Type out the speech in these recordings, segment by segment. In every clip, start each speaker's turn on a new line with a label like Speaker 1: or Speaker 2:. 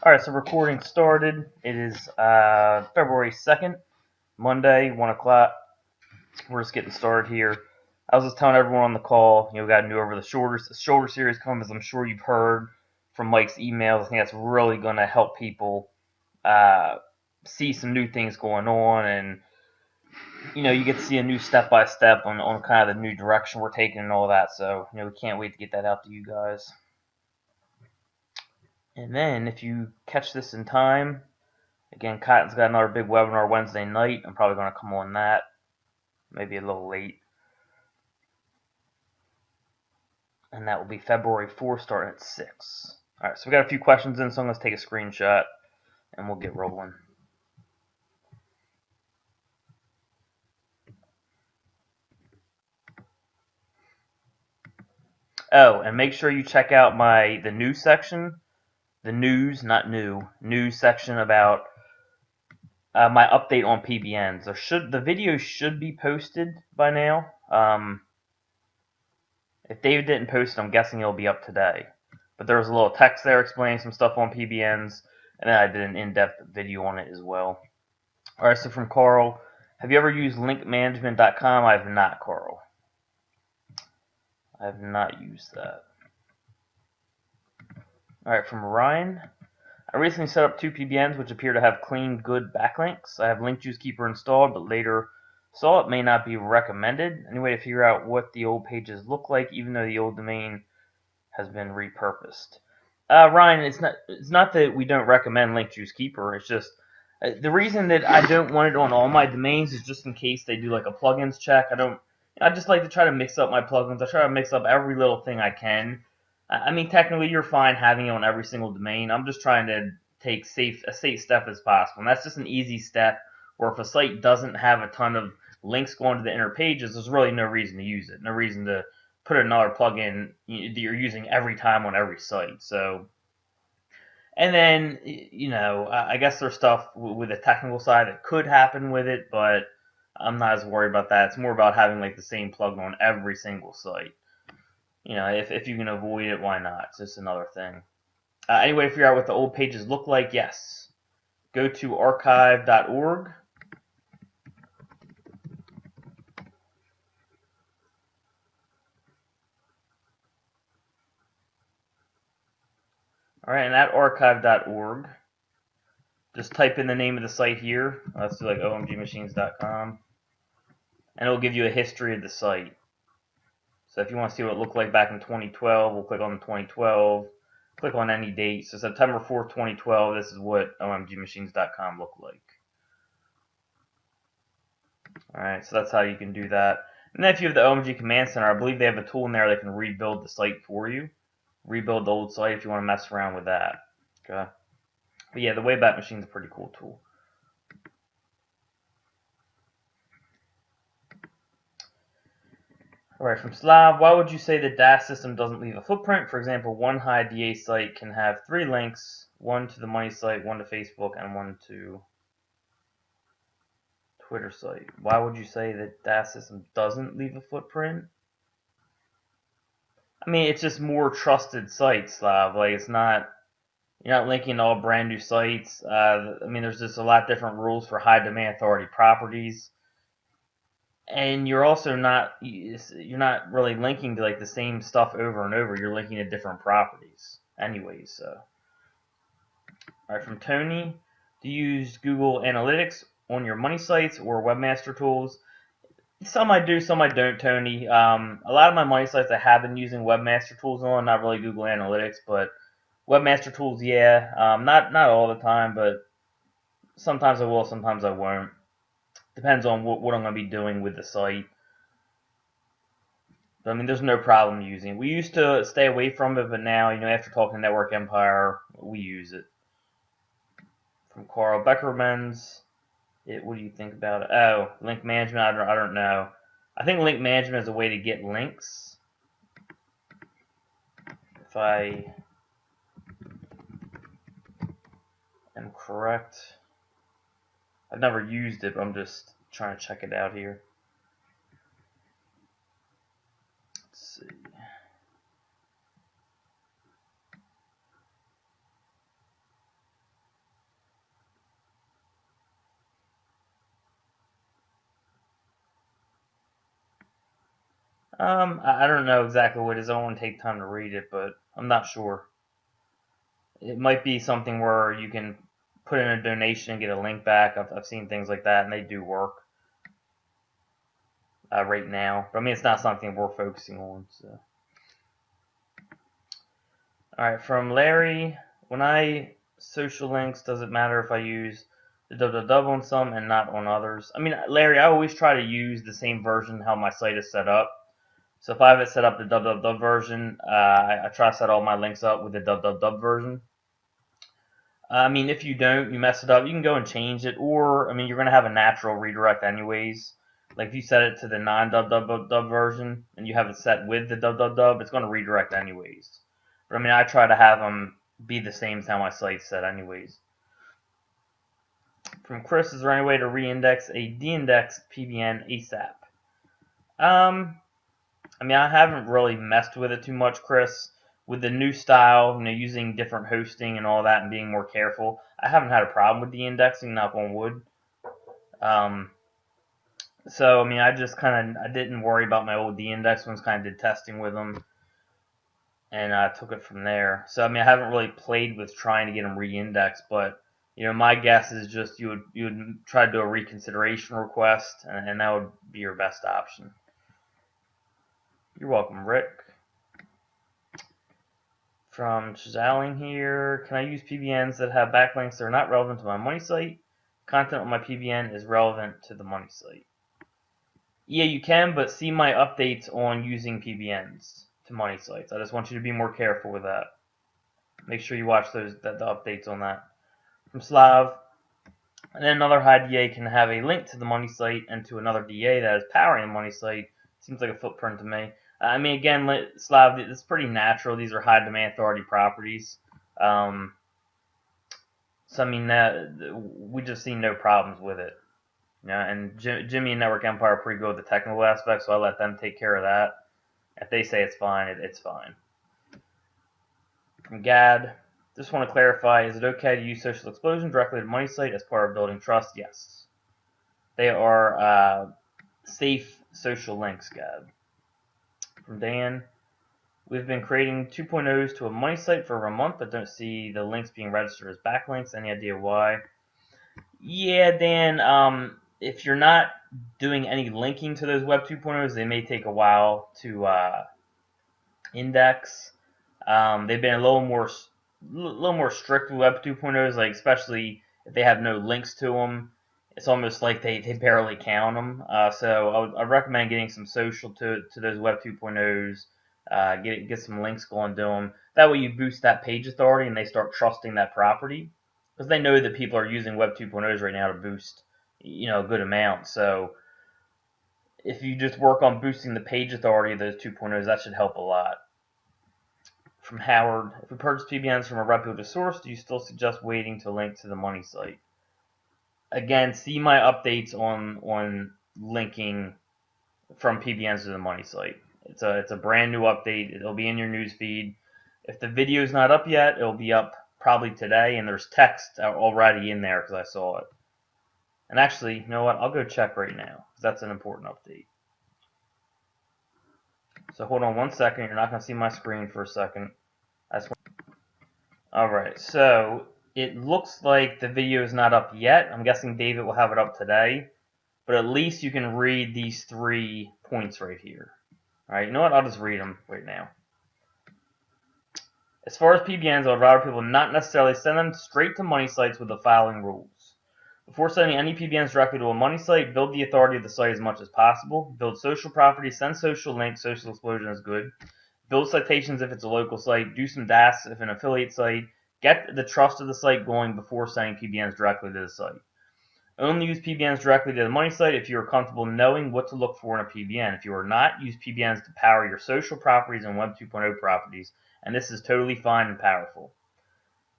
Speaker 1: Alright, so recording started. It is February 2nd, Monday, 1 o'clock. We're just getting started here. I was just telling everyone on the call, we got to do over the shoulder series coming, as I'm sure you've heard from Mike's emails. I think that's really going to help people see some new things going on, and you get to see a new step-by-step on kind of the new direction we're taking and all that. So, we can't wait to get that out to you guys. And then, if you catch this in time, again, Cotton's got another big webinar Wednesday night. I'm probably going to come on that, maybe a little late. And that will be February 4th, starting at 6. All right, so we got a few questions in, so I'm going to take a screenshot, and we'll get rolling. Oh, and make sure you check out the news section, the news, not new, news section about my update on PBNs. The video should be posted by now. If David didn't post it, I'm guessing it'll be up today. But there was a little text there explaining some stuff on PBNs, and then I did an in-depth video on it as well. All right, so from Carl, have you ever used linkmanagement.com? I have not, Carl. I have not used that. All right, from Ryan, I recently set up 2 PBNs which appear to have clean, good backlinks. I have Link Juice Keeper installed, but later saw it may not be recommended. Any way to figure out what the old pages look like, even though the old domain has been repurposed? Ryan, it's not that we don't recommend Link Juice Keeper. It's just the reason that I don't want it on all my domains is just in case they do like a plugins check. I just like to try to mix up my plugins. I try to mix up every little thing I can. I mean, technically, you're fine having it on every single domain. I'm just trying to take a safe step as possible, and that's just an easy step. Where if a site doesn't have a ton of links going to the inner pages, there's really no reason to use it. No reason to put another plugin that you're using every time on every site. So, and then I guess there's stuff with the technical side that could happen with it, but I'm not as worried about that. It's more about having like the same plugin on every single site. If you can avoid it, why not? It's just another thing. Anyway, to figure out what the old pages look like, yes. Go to archive.org. All right, and at archive.org, just type in the name of the site here. Let's do like omgmachines.com. And it'll give you a history of the site. So if you want to see what it looked like back in 2012, we'll click on 2012. Click on any date. So September 4th, 2012, this is what omgmachines.com looked like. Alright, so that's how you can do that. And then if you have the OMG Command Center, I believe they have a tool in there that can rebuild the site for you. Rebuild the old site if you want to mess around with that. Okay. But yeah, the Wayback Machine is a pretty cool tool. Alright, from Slav, why would you say the DAS system doesn't leave a footprint? For example, one high DA site can have 3 links, one to the money site, one to Facebook, and one to Twitter site. Why would you say that DAS system doesn't leave a footprint? I mean, it's just more trusted sites, Slav. Like, you're not linking to all brand new sites. I mean, there's just a lot different rules for high domain authority properties. And you're also you're not really linking to like the same stuff over and over. You're linking to different properties anyways. So, all right, from Tony, do you use Google Analytics on your money sites or webmaster tools? Some I do, some I don't, Tony. A lot of my money sites I have been using webmaster tools on, not really Google Analytics, but webmaster tools, yeah. Not all the time, but sometimes I will, sometimes I won't. Depends on what I'm going to be doing with the site. I mean, there's no problem using it. We used to stay away from it, but now, after talking to Network Empire, we use it. From Carl Beckermans, what do you think about it? Oh, link management, I don't know. I think link management is a way to get links. If I am correct. I've never used it, but I'm just trying to check it out here. Let's see. I don't know exactly what it is. I don't want to take time to read it, but I'm not sure. It might be something where you can put in a donation and get a link back. I've seen things like that, and they do work right now. But I mean, it's not something we're focusing on. So, all right, from Larry. When I social links, does it matter if I use the www on some and not on others? I mean, Larry, I always try to use the same version how my site is set up. So if I have it set up the www version, I try to set all my links up with the www version. I mean, if you don't, you mess it up, you can go and change it, or, I mean, you're going to have a natural redirect anyways. Like, if you set it to the non-www version, and you have it set with the www, it's going to redirect anyways. But, I mean, I try to have them be the same as how my site's set anyways. From Chris, is there any way to re-index a de-indexed PBN ASAP? I mean, I haven't really messed with it too much, Chris. With the new style, using different hosting and all that and being more careful, I haven't had a problem with the indexing, knock on wood. So, I mean, I didn't worry about my old de-index ones, kind of did testing with them, and I took it from there. So, I mean, I haven't really played with trying to get them re-indexed, but, my guess is just you would try to do a reconsideration request, and that would be your best option. You're welcome, Rick. From Chazaling here, can I use PBNs that have backlinks that are not relevant to my money site? Content on my PBN is relevant to the money site. Yeah, you can, but see my updates on using PBNs to money sites. I just want you to be more careful with that. Make sure you watch the updates on that. From Slav, and then another high DA can have a link to the money site and to another DA that is powering the money site. Seems like a footprint to me. I mean, again, Slav, it's pretty natural. These are high demand authority properties. So, I mean, we just see no problems with it. And Jimmy and Network Empire are pretty good with the technical aspects, so I let them take care of that. If they say it's fine, it's fine. From Gad, just want to clarify, is it okay to use Social Explosion directly to Money Site as part of building trust? Yes. They are safe social links, Gad. From Dan, we've been creating 2.0s to a money site for over a month, but don't see the links being registered as backlinks. Any idea why? Yeah, Dan, if you're not doing any linking to those Web 2.0s, they may take a while to index. They've been a little more strict with Web 2.0s, like especially if they have no links to them. It's almost like they barely count them. So I recommend getting some social to those Web 2.0s. Get some links going to them. That way you boost that page authority and they start trusting that property because they know that people are using Web 2.0s right now to boost a good amount. So if you just work on boosting the page authority of those 2.0s, that should help a lot. From Howard, if we purchase PBNs from a reputable source, do you still suggest waiting to link to the money site? Again, see my updates on linking from PBNs to the money site. It's a brand new update. It'll be in your news feed. If the video is not up yet, it'll be up probably today, and there's text already in there because I saw it. And actually, you know what? I'll go check right now because that's an important update. So hold on 1 second. You're not going to see my screen for a second. Alright, so it looks like the video is not up yet. I'm guessing David will have it up today. But at least you can read these 3 points right here. Alright, you know what? I'll just read them right now. As far as PBNs, I would rather people not necessarily send them straight to money sites with the following rules. Before sending any PBNs directly to a money site, build the authority of the site as much as possible. Build social properties, send social links, social explosion is good. Build citations if it's a local site. Do some DAS if an affiliate site. Get the trust of the site going before sending PBNs directly to the site. Only use PBNs directly to the money site if you are comfortable knowing what to look for in a PBN. If you are not, use PBNs to power your social properties and Web 2.0 properties, and this is totally fine and powerful.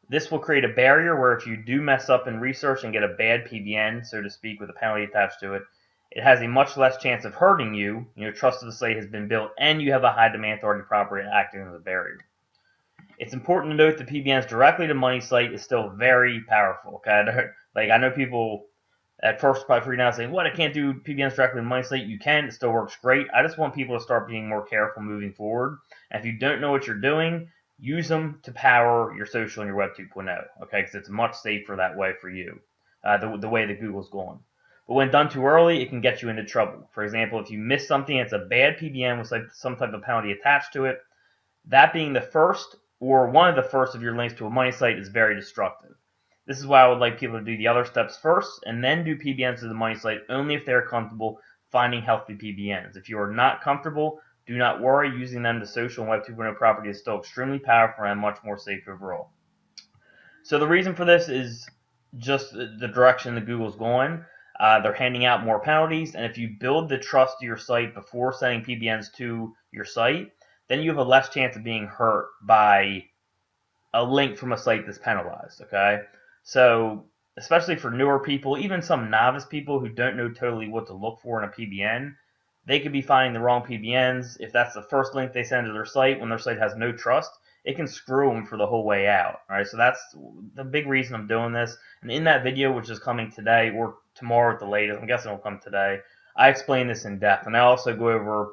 Speaker 1: This will create a barrier where if you do mess up in research and get a bad PBN, so to speak, with a penalty attached to it, it has a much less chance of hurting you. Trust of the site has been built, and you have a high demand authority property acting as a barrier. It's important to note that PBNs directly to money site is still very powerful. Okay, I know people At first, probably freaking out saying, what, I can't do PBNs directly in money site. You can, it still works great. I just want people to start being more careful moving forward. And if you don't know what you're doing, use them to power your social and your Web 2.0, okay? Because it's much safer that way for you, the way that Google's going. But when done too early, it can get you into trouble. For example, if you miss something, it's a bad PBN with some type of penalty attached to it. That being the first or one of the first of your links to a money site is very destructive. This is why I would like people to do the other steps first and then do PBNs to the money site only if they're comfortable finding healthy PBNs. If you are not comfortable, do not worry. Using them to social and Web 2.0 property is still extremely powerful and much more safe overall. So the reason for this is just the direction that Google's going. They're handing out more penalties, and if you build the trust to your site before sending PBNs to your site, then you have a less chance of being hurt by a link from a site that's penalized, okay? So, especially for newer people, even some novice people who don't know totally what to look for in a PBN, they could be finding the wrong PBNs. If that's the first link they send to their site when their site has no trust, it can screw them for the whole way out, all right? So that's the big reason I'm doing this. And in that video, which is coming today or tomorrow at the latest, I'm guessing it'll come today, I explain this in depth. And I also go over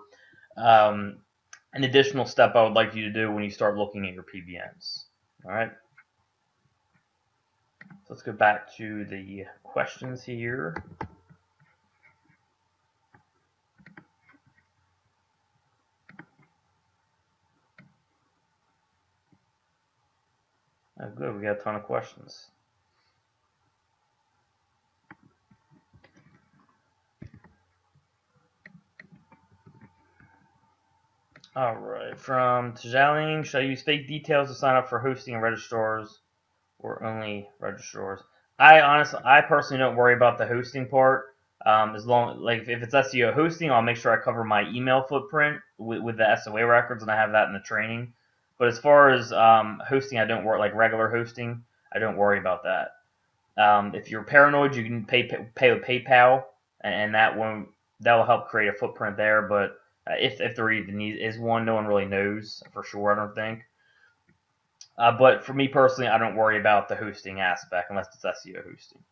Speaker 1: an additional step I would like you to do when you start looking at your PBNs. All right. So let's go back to the questions here. Oh, good. We got a ton of questions. All right. From Tajaling, should I use fake details to sign up for hosting and registrars, or only registrars? I personally don't worry about the hosting part. As long like if it's SEO hosting, I'll make sure I cover my email footprint with the SOA records, and I have that in the training. But as far as hosting, I don't worry, like regular hosting, I don't worry about that. If you're paranoid, you can pay with PayPal, and that'll help create a footprint there. But if there even is one, no one really knows for sure, I don't think. But for me personally, I don't worry about the hosting aspect unless it's SEO hosting.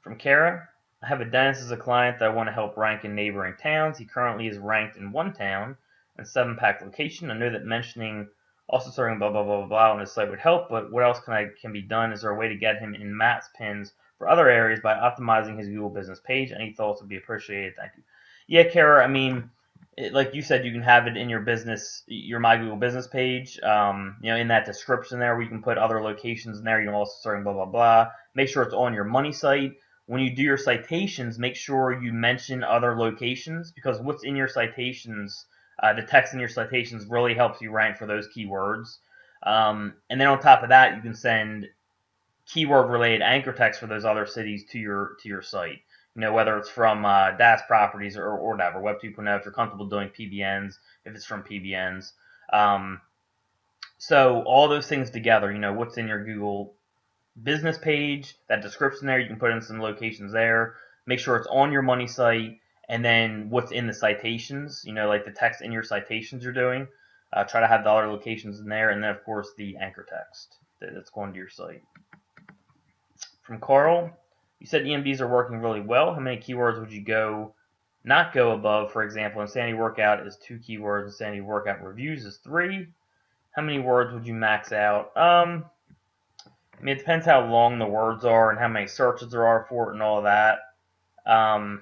Speaker 1: From Kara, I have a dentist as a client that I want to help rank in neighboring towns. He currently is ranked in one town and 7-pack location. I know that mentioning also starting blah blah blah blah blah on his site would help, but what else can be done? Is there a way to get him in Matt's pins for other areas by optimizing his Google business page? Any thoughts would be appreciated. Thank you. Yeah, Kara. I mean, like you said, you can have it in your business, your My Google Business page. In that description there, we can put other locations in there. You can also start blah blah blah. Make sure it's on your money site. When you do your citations, make sure you mention other locations, because what's in your citations, the text in your citations really helps you rank for those keywords. And then on top of that, you can send keyword-related anchor text for those other cities to your site. Whether it's from DAS properties or whatever, Web 2.0, if you're comfortable doing PBNs, if it's from PBNs. So all those things together, what's in your Google business page, that description there, you can put in some locations there. Make sure it's on your money site, and then what's in the citations, like the text in your citations you're doing. Try to have the other locations in there, and then of course the anchor text that's going to your site. From Carl, you said EMDs are working really well. How many keywords would you not go above? For example, Insanity Workout is 2 keywords, Insanity Workout Reviews is 3. How many words would you max out? I mean, it depends how long the words are and how many searches there are for it and all that. I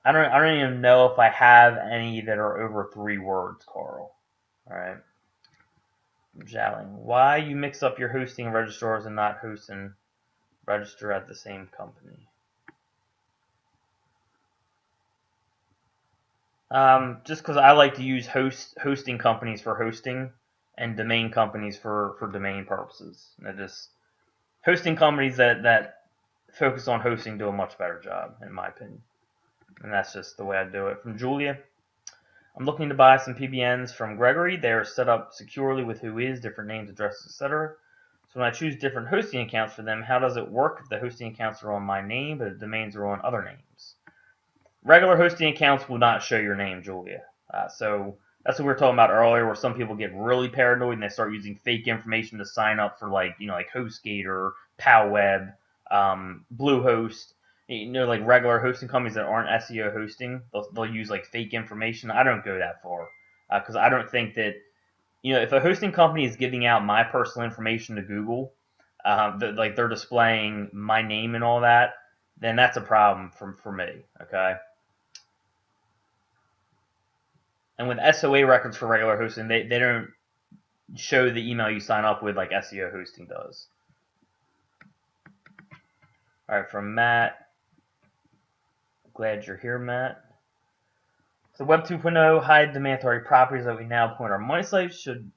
Speaker 1: don't even know if I have any that are over 3 words, Carl. All right. Jaling, why you mix up your hosting and registrars and not host and register at the same company? Just because I like to use hosting companies for hosting and domain companies for domain purposes. Hosting companies that focus on hosting do a much better job, in my opinion. And that's just the way I do it. From Julia, I'm looking to buy some PBNs from Gregory. They are set up securely with whois, different names, addresses, etc. So when I choose different hosting accounts for them, how does it work if the hosting accounts are on my name, but the domains are on other names? Regular hosting accounts will not show your name, Julia. So that's what we were talking about earlier, where some people get really paranoid and they start using fake information to sign up for like HostGator, PowWeb. Bluehost, like regular hosting companies that aren't SEO hosting, they'll use like fake information. I don't go that far because I don't think that if a hosting company is giving out my personal information to Google, like they're displaying my name and all that, then that's a problem for me. Okay. And with SOA records for regular hosting, they don't show the email you sign up with like SEO hosting does. All right, from Matt. Glad you're here, Matt. So Web 2.0 high demand authority properties that we now point our money sites would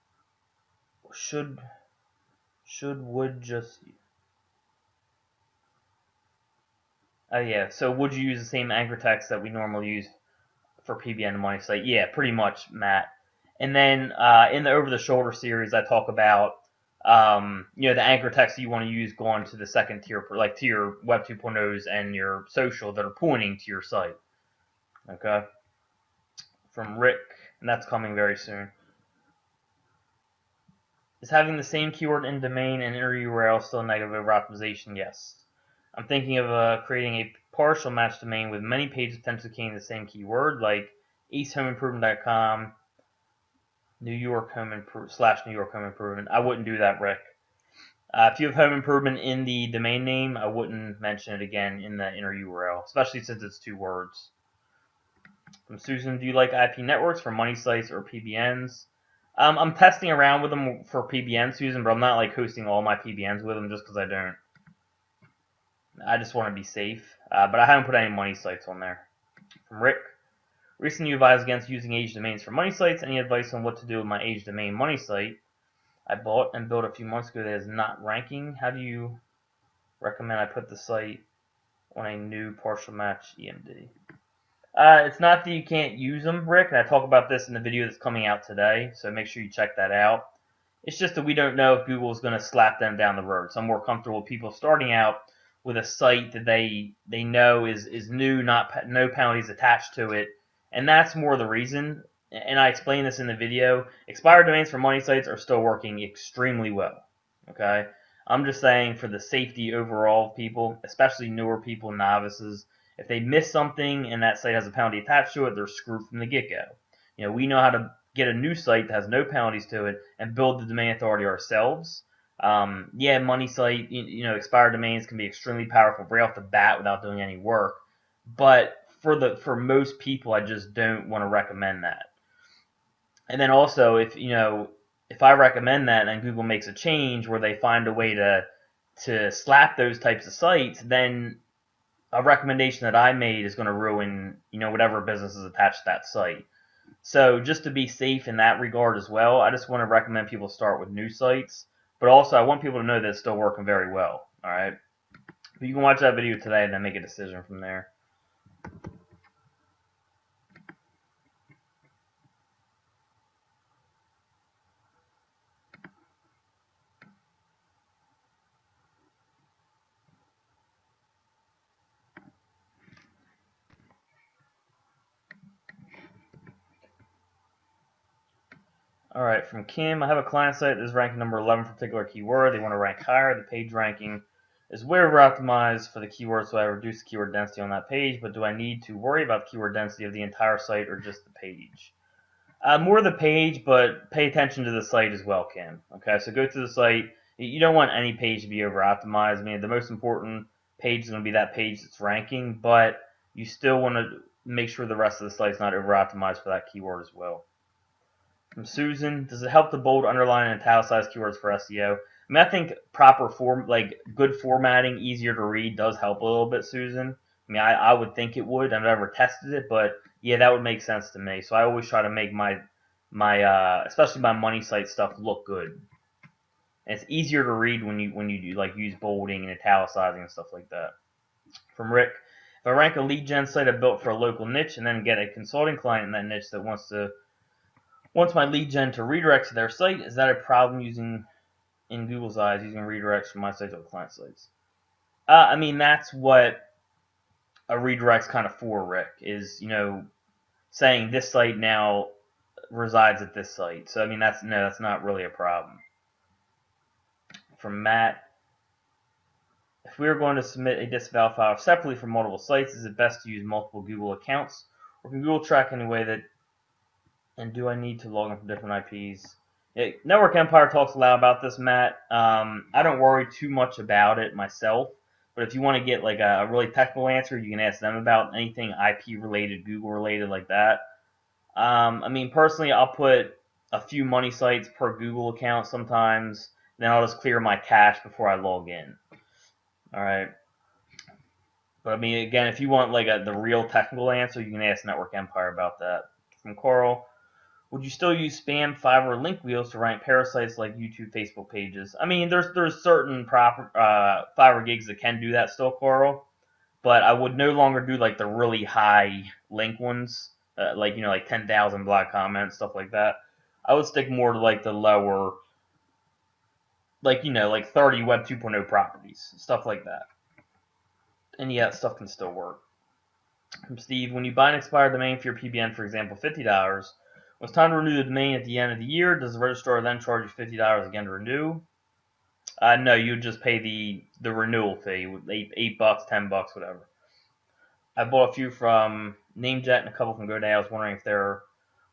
Speaker 1: just yeah. So would you use the same anchor text that we normally use for PBN and money site? Yeah, pretty much, Matt. And then in the over the shoulder series, I talk about the anchor text you want to use going to the second tier, like to your Web 2.0s and your social that are pointing to your site. Okay. From Rick, and that's coming very soon. Is having the same keyword in domain and inner URL still negative over optimization? Yes. I'm thinking of creating a partial match domain with many pages potentially containing the same keyword, like easthomeimprovement.com, New York Home Improvement / New York Home Improvement. I wouldn't do that, Rick. If you have home improvement in the domain name, I wouldn't mention it again in the inner URL, especially since it's 2 words. From Susan, do you like IP networks for money sites or PBNs? I'm testing around with them for PBN, Susan, but I'm not like hosting all my PBNs with them just because I don't. I just want to be safe, but I haven't put any money sites on there. From Rick, recently you advised against using age domains for money sites. Any advice on what to do with my age domain money site I bought and built a few months ago that is not ranking? How do you recommend I put the site on a new partial match EMD? It's not that you can't use them, Rick, and I talk about this in the video that's coming out today, so make sure you check that out. It's just that we don't know if Google is going to slap them down the road. So I'm more comfortable with people starting out with a site that they know is new, no penalties attached to it, and that's more the reason. And I explain this in the video. Expired domains for money sites are still working extremely well. Okay, I'm just saying for the safety overall of people, especially newer people, novices, if they miss something and that site has a penalty attached to it, they're screwed from the get-go. We know how to get a new site that has no penalties to it and build the domain authority ourselves. Yeah, money site, expired domains can be extremely powerful right off the bat without doing any work. But for most people, I just don't want to recommend that. And then also, if I recommend that and Google makes a change where they find a way to slap those types of sites, then a recommendation that I made is going to ruin, whatever business is attached to that site. So just to be safe in that regard as well, I just want to recommend people start with new sites. But also, I want people to know that it's still working very well. All right. But you can watch that video today and then make a decision from there. All right, from Kim, I have a client site that is ranking number 11 for a particular keyword. They want to rank higher. The page ranking is way over optimized for the keyword, so I reduce the keyword density on that page. But do I need to worry about the keyword density of the entire site or just the page? More the page, but pay attention to the site as well, Kim. Okay, so go to the site. You don't want any page to be over optimized. I mean, the most important page is going to be that page that's ranking, but you still want to make sure the rest of the site's not over optimized for that keyword as well. From Susan, does it help to bold, underline, and italicize keywords for SEO? I mean, I think proper form, like good formatting, easier to read, does help a little bit, Susan. I mean, I would think it would. I've never tested it, but yeah, that would make sense to me. So I always try to make my especially my money site stuff look good. And it's easier to read when you do like use bolding and italicizing and stuff like that. From Rick, if I rank a lead gen site I built for a local niche and then get a consulting client in that niche that wants my lead gen to redirect to their site, is that a problem in Google's eyes, using redirects from my site to client sites? I mean, that's what a redirect's kind of for, Rick, is, saying this site now resides at this site. So, I mean, that's not really a problem. From Matt, If we are going to submit a disavow file separately for multiple sites, is it best to use multiple Google accounts, or can Google track any way that? And do I need to log in from different IPs? Yeah, Network Empire talks a lot about this, Matt. I don't worry too much about it myself, but if you want to get like a really technical answer, you can ask them about anything IP related, Google related, like that. I mean, personally, I'll put a few money sites per Google account sometimes. Then I'll just clear my cache before I log in. All right. But I mean, again, if you want like the real technical answer, you can ask Network Empire about that. From Coral, would you still use spam, Fiverr, link wheels to rank parasites like YouTube, Facebook pages? I mean, there's certain proper Fiverr gigs that can do that still, Coral. But I would no longer do like the really high link ones, like like 10,000 block comments, stuff like that. I would stick more to like the lower, like like 30 Web 2.0 properties, stuff like that. And yeah, that stuff can still work. From Steve, when you buy an expired domain for your PBN, for example, $50, when it's time to renew the domain at the end of the year, does the registrar then charge you $50 again to renew? No, you would just pay the renewal fee, $8, $10, whatever. I bought a few from NameJet and a couple from GoDaddy. I was wondering if there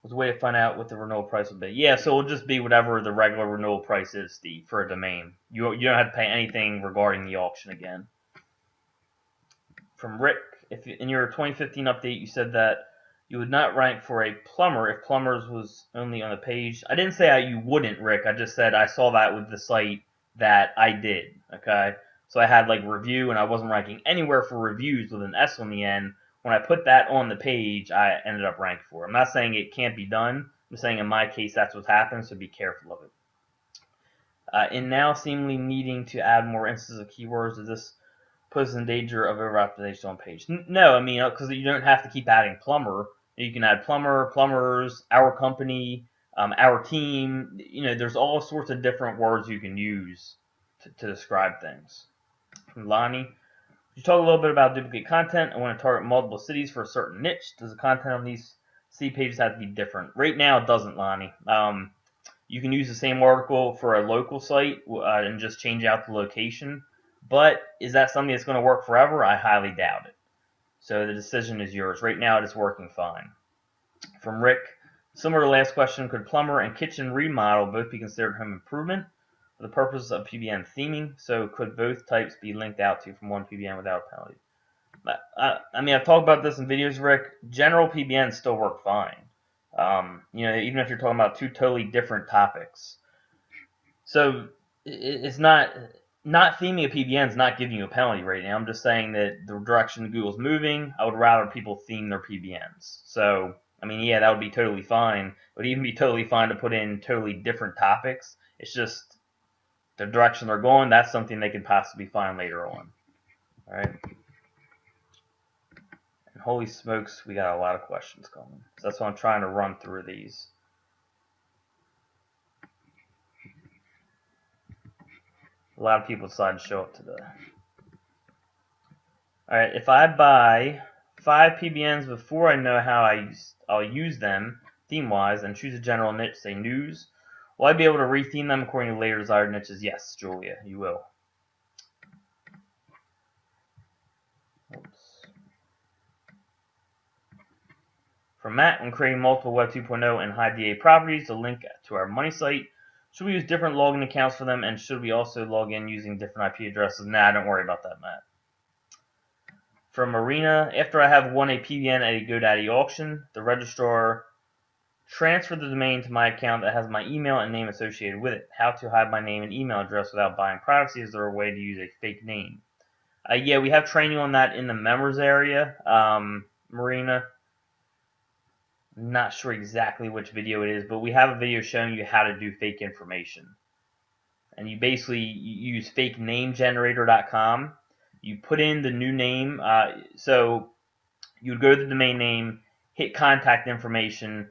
Speaker 1: was a way to find out what the renewal price would be. Yeah, so it'll just be whatever the regular renewal price is, Steve, for a domain. You don't have to pay anything regarding the auction again. From Rick, if in your 2015 update you said that you would not rank for a plumber if plumbers was only on the page. I didn't say you wouldn't, Rick. I just said I saw that with the site that I did. Okay, so I had like review, and I wasn't ranking anywhere for reviews with an S on the end. When I put that on the page, I ended up ranking for it. I'm not saying it can't be done. I'm saying in my case that's what happened, so be careful of it. In now seemingly needing to add more instances of keywords, does this put us in danger of over-optimization on page? No, I mean, because you don't have to keep adding plumber. You can add plumber, plumbers, our company, our team. There's all sorts of different words you can use to describe things. From Lonnie, you talk a little bit about duplicate content. I want to target multiple cities for a certain niche. Does the content on these city pages have to be different? Right now, it doesn't, Lonnie. You can use the same article for a local site and just change out the location. But is that something that's going to work forever? I highly doubt it. So the decision is yours. Right now, it is working fine. From Rick, similar to the last question, could plumber and kitchen remodel both be considered home improvement for the purpose of PBN theming? So could both types be linked out to from one PBN without a penalty? I mean, I've talked about this in videos, Rick. General PBNs still work fine. Even if you're talking about two totally different topics. So it's not theming a PBN is not giving you a penalty right now. I'm just saying that the direction Google's moving, I would rather people theme their PBNs. So, I mean, yeah, that would be totally fine. It would even be totally fine to put in totally different topics. It's just the direction they're going, that's something they could possibly find later on. All right. And holy smokes, we got a lot of questions coming. So that's why I'm trying to run through these. A lot of people decided to show up today. All right, if I buy 5 PBNs before I know how I'll use them theme-wise and choose a general niche, say news, will I be able to retheme them according to later desired niches? Yes, Julia, you will. Oops. From Matt, when creating multiple Web 2.0 and high DA properties to link to our money site, should we use different login accounts for them, and should we also log in using different IP addresses? Nah, don't worry about that, Matt. From Marina, after I have won a PBN at a GoDaddy auction, the registrar transferred the domain to my account that has my email and name associated with it. How to hide my name and email address without buying privacy? Is there a way to use a fake name? Yeah, we have training on that in the members area, Marina. Not sure exactly which video it is, but we have a video showing you how to do fake information. And you basically use fakenamegenerator.com. You put in the new name. So you would go to the domain name, hit contact information,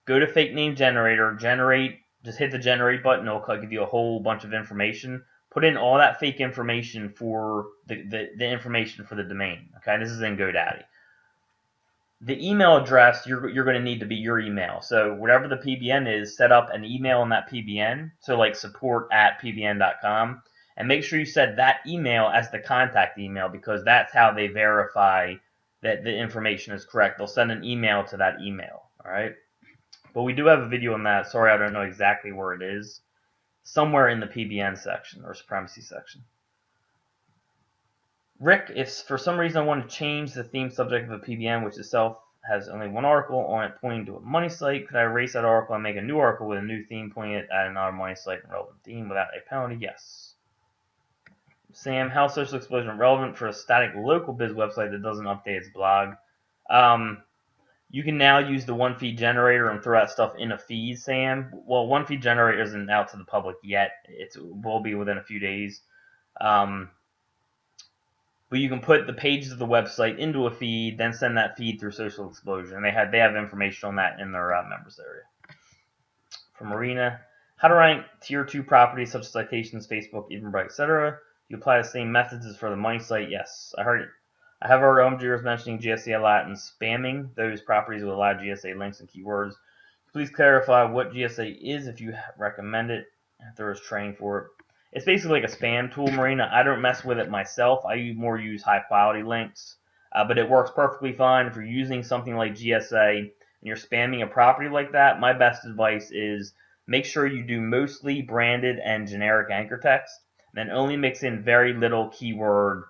Speaker 1: go to fake name generator, generate, just hit the generate button. It'll give you a whole bunch of information. Put in all that fake information for the information for the domain. Okay, this is in GoDaddy. The email address you're going to need to be your email. So whatever the PBN is, set up an email in that PBN. So like support@pbn.com, and make sure you set that email as the contact email, because that's how they verify that the information is correct. They'll send an email to that email. All right. But we do have a video on that. Sorry, I don't know exactly where it is. Somewhere in the PBN section or supremacy section. Rick, if for some reason I want to change the theme subject of a PBN, which itself has only one article on it pointing to a money site, could I erase that article and make a new article with a new theme pointing it at another money site and relevant theme without a penalty? Yes. Sam, how is social explosion relevant for a static local biz website that doesn't update its blog? You can now use the one feed generator and throw that stuff in a feed, Sam. Well, one feed generator isn't out to the public yet. It will be within a few days. But you can put the pages of the website into a feed, then send that feed through Social Explosion. And they have information on that in their members area. From Marina, how to rank tier 2 properties such as citations, Facebook, Eventbrite, etc. You apply the same methods as for the money site. Yes, I have heard OMGers mentioning GSA a lot and spamming those properties with a lot of GSA links and keywords. Please clarify what GSA is if you recommend it, if there is training for it. It's basically like a spam tool, Marina. I don't mess with it myself. I use high quality links, but it works perfectly fine if you're using something like GSA and you're spamming a property like that. My best advice is make sure you do mostly branded and generic anchor text, and then only mix in very little keyword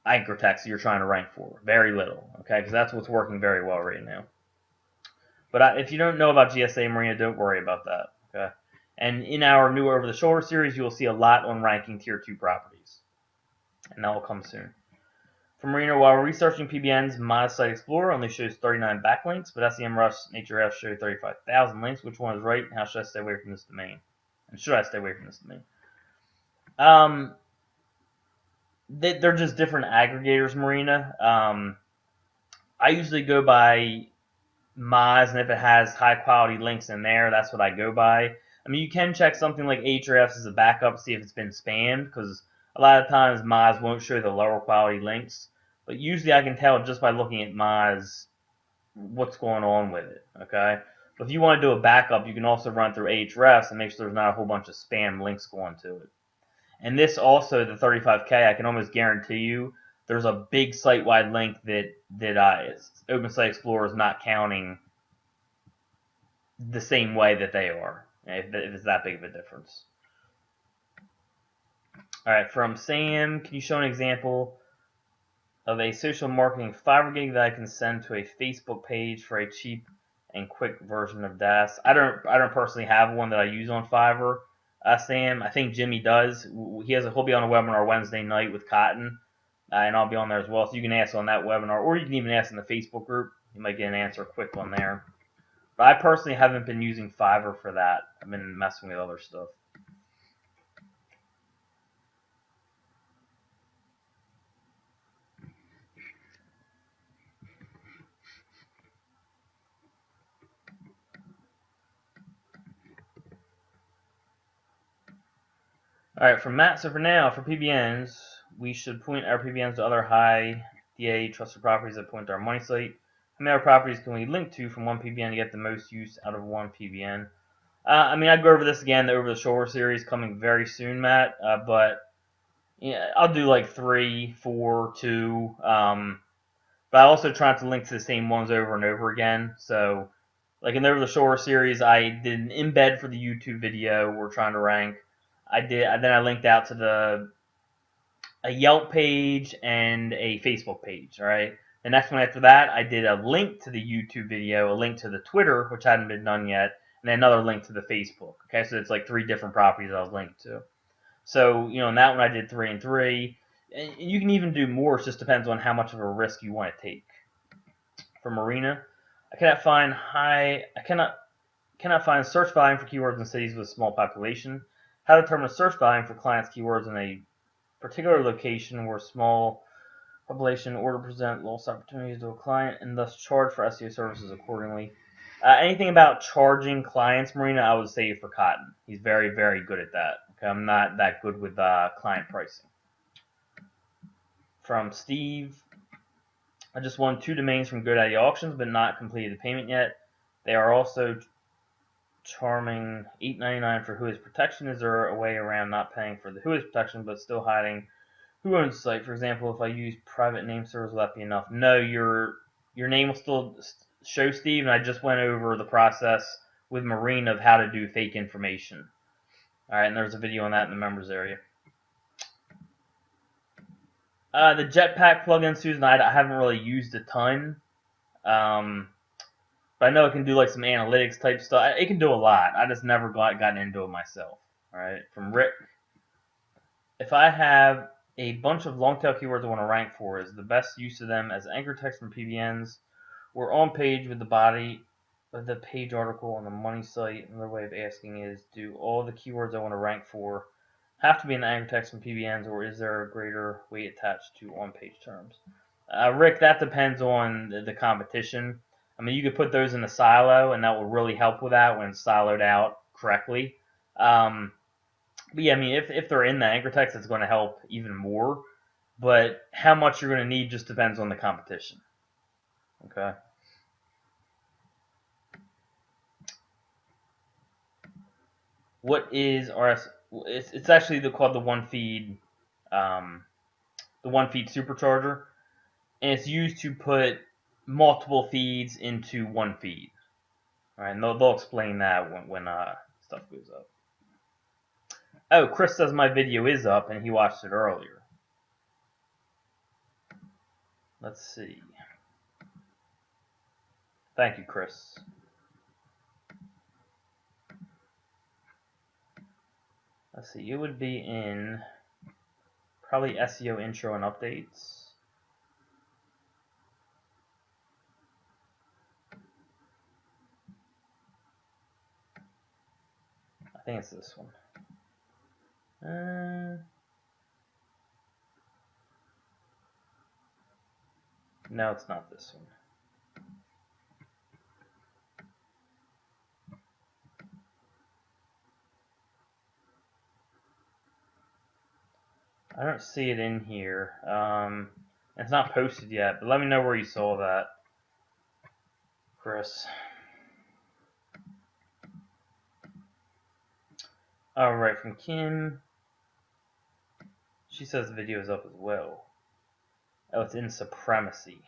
Speaker 1: anchor text that you're trying to rank for. Very little, okay? Because that's what's working very well right now. But if you don't know about GSA, Marina, don't worry about that, okay? And in our new Over the Shoulder series, you will see a lot on ranking tier 2 properties. And that will come soon. From Marina, while researching PBNs, my Site Explorer only shows 39 backlinks, but SEMrush Nature show 35,000 links. Which one is right? How should I stay away from this domain? And should I stay away from this domain? They're just different aggregators, Marina. I usually go by Moz, and if it has high quality links in there, that's what I go by. I mean, you can check something like Ahrefs as a backup, see if it's been spammed, because a lot of times Moz won't show the lower quality links. But usually I can tell just by looking at Moz what's going on with it, okay? But if you want to do a backup, you can also run through Ahrefs and make sure there's not a whole bunch of spam links going to it. And this also, the 35K, I can almost guarantee you there's a big site-wide link that Open Site Explorer is not counting the same way that they are, if it's that big of a difference. All right, from Sam, can you show an example of a social marketing Fiverr gig that I can send to a Facebook page for a cheap and quick version of DAS? I don't personally have one that I use on Fiverr. Sam, I think Jimmy does. He'll be on a webinar Wednesday night with Cotton, and I'll be on there as well. So you can ask on that webinar, or you can even ask in the Facebook group. You might get an answer quick on there. But I personally haven't been using Fiverr for that. I've been messing with other stuff. All right, from Matt. So for now, for PBNs, we should point our PBNs to other high DA trusted properties that point to our money site. How many other properties can we link to from one PBN to get the most use out of one PBN? I mean, I'd go over this again, the Over the Shoulder series coming very soon, Matt. But yeah, I'll do like 3, 4, 2. But I also try to link to the same ones over and over again. So, like in the Over the Shoulder series, I did an embed for the YouTube video we're trying to rank. Then I linked out to a Yelp page and a Facebook page. All right. The next one after that, I did a link to the YouTube video, a link to the Twitter, which hadn't been done yet, and then another link to the Facebook. Okay, so it's like 3 different properties I was linked to. So, in that one I did 3 and 3. And you can even do more. It just depends on how much of a risk you want to take. For Marina, I cannot find search volume for keywords in cities with a small population. How to determine search volume for clients' keywords in a particular location where small population order present lost opportunities to a client and thus charge for SEO services accordingly. Anything about charging clients, Marina, I would save for Cotton. He's very, very good at that. Okay, I'm not that good with client pricing. From Steve, I just won 2 domains from GoDaddy auctions, but not completed the payment yet. They are also charming $8.99 for Whois protection. Is there a way around not paying for the Whois protection but still hiding who owns the site? For example, if I use private name servers, will that be enough? No, your name will still show, Steve, and I just went over the process with Marine of how to do fake information. Alright, and there's a video on that in the members area. The Jetpack plugin, Susan, I haven't really used a ton. But I know it can do like some analytics type stuff. It can do a lot. I just never gotten into it myself. Alright, from Rick. If I have a bunch of long tail keywords I want to rank for, is the best use of them as anchor text from PBNs or on page with the body of the page article on the money site? Another way of asking is, do all the keywords I want to rank for have to be in the anchor text from PBNs, or is there a greater weight attached to on page terms? Rick, that depends on the competition. I mean, you could put those in a silo, and that will really help with that when it's siloed out correctly. But yeah, I mean, if they're in the anchor text, it's going to help even more. But how much you're going to need just depends on the competition. Okay. What is RS? It's actually called the one feed supercharger, and it's used to put multiple feeds into one feed. All right, and they'll explain that when stuff goes up. Oh, Chris says my video is up, and he watched it earlier. Let's see. Thank you, Chris. Let's see. It would be in probably SEO intro and updates. I think it's this one. No, it's not this one. I don't see it in here. It's not posted yet, but let me know where you saw that, Chris. Alright, from Kim. She says the video is up as well. Oh, it's in Supremacy.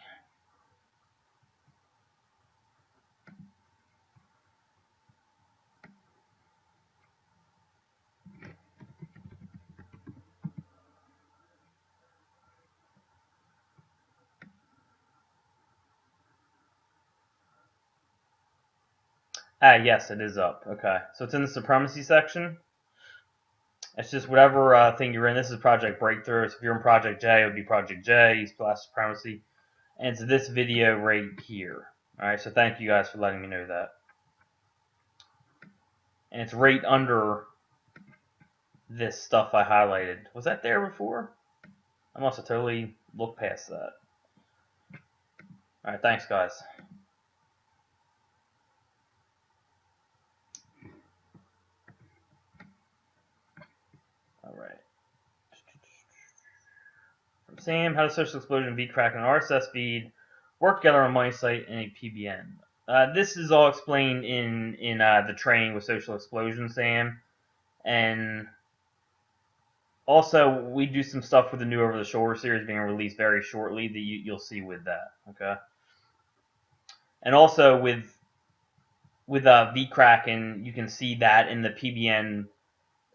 Speaker 1: Yes, it is up. Okay, so it's in the Supremacy section. It's just whatever thing you're in. This is Project Breakthrough. So if you're in Project J, it would be Project J, /Supremacy. And it's this video right here. Alright, so thank you guys for letting me know that. And it's right under this stuff I highlighted. Was that there before? I must have totally looked past that. Alright, thanks guys. Alright. From Sam, how does Social Explosion, VCrack, and RSS feed work together on my site and a PBN? This is all explained in the training with Social Explosion, Sam. And also, we do some stuff with the new Over the Shoulder series being released very shortly that you'll see with that. Okay. And also with VCrack, and you can see that in the PBN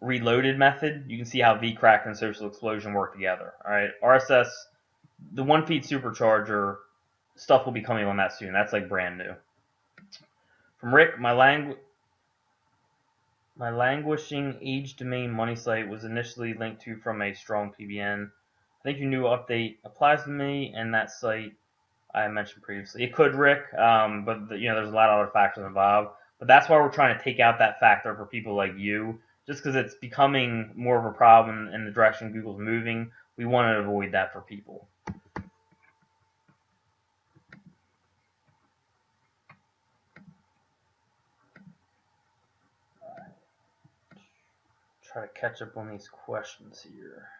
Speaker 1: reloaded method. You can see how VCrack and Social Explosion work together. All right, RSS, the one feed supercharger stuff will be coming on that soon. That's like brand new. From Rick, my languishing age domain money site was initially linked to from a strong PBN. I think your new update applies to me and that site I mentioned previously. It could, Rick, but there's a lot of other factors involved. But that's why we're trying to take out that factor for people like you. Just because it's becoming more of a problem in the direction Google's moving, we want to avoid that for people. Try to catch up on these questions here.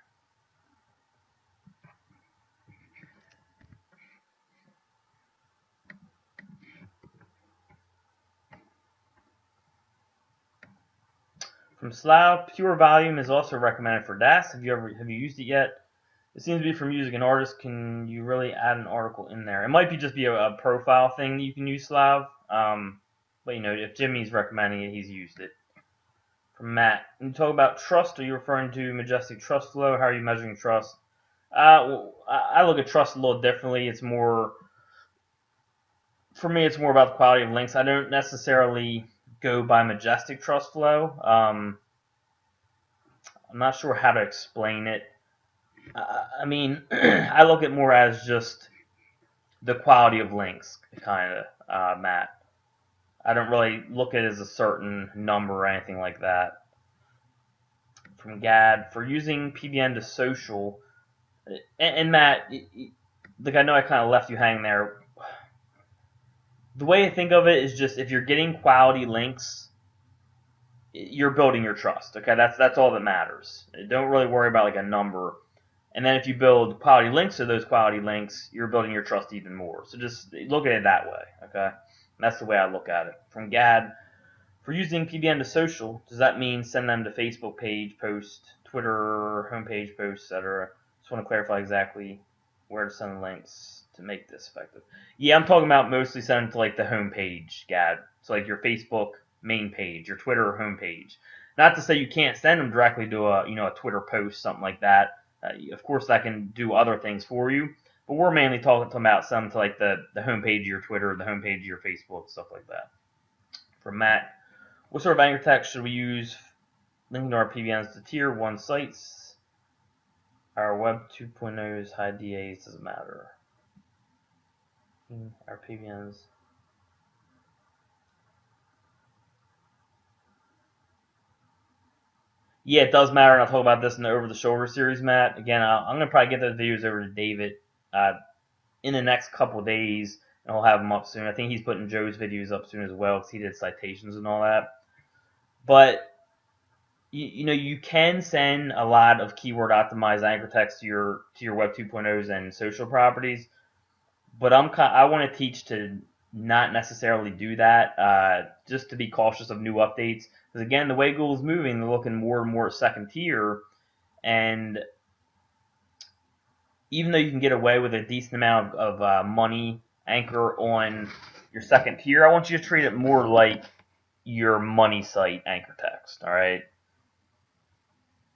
Speaker 1: From Slough, pure volume is also recommended for DAS. Have you used it yet? It seems to be from using an artist. Can you really add an article in there? It might just be a profile thing that you can use Slough. But if Jimmy's recommending it, he's used it. From Matt, when you talk about trust, are you referring to Majestic Trust Flow? How are you measuring trust? Well, I look at trust a little differently. For me, it's more about the quality of links. I don't necessarily go by Majestic Trust Flow. I'm not sure how to explain it. I mean, I look at more as just the quality of links, kind of, Matt. I don't really look at it as a certain number or anything like that. From Gad, for using PBN to social, and Matt, like I know I kind of left you hanging there. The way I think of it is just if you're getting quality links, you're building your trust. Okay, that's all that matters. Don't really worry about like a number. And then if you build quality links to those quality links, you're building your trust even more. So just look at it that way. Okay, and that's the way I look at it. From Gad, for using PBN to social, does that mean send them to Facebook page, post, Twitter, homepage post, etc.? Just want to clarify exactly where to send links to make this effective. Yeah, I'm talking about mostly sending to like the homepage, Gad. So like your Facebook main page, your Twitter homepage. Not to say you can't send them directly to a Twitter post, something like that. Of course, that can do other things for you, but we're mainly talking about some to like the homepage of your Twitter, the homepage of your Facebook, stuff like that. From Matt, what sort of anchor text should we use linking to our PBNs to tier 1 sites? Our Web 2.0's high DAs doesn't matter. Our PBNs. Yeah, it does matter, and I'll talk about this in the Over the Shoulder series, Matt. Again, I'm going to probably get those videos over to David in the next couple days, and I'll have them up soon. I think he's putting Joe's videos up soon as well because he did citations and all that. But you can send a lot of keyword optimized anchor text to your Web 2.0s and social properties, but I want to teach to not necessarily do that, just to be cautious of new updates. Because again, the way Google's moving, they're looking more and more second tier, and even though you can get away with a decent amount of money anchor on your second tier, I want you to treat it more like your money site anchor text. All right.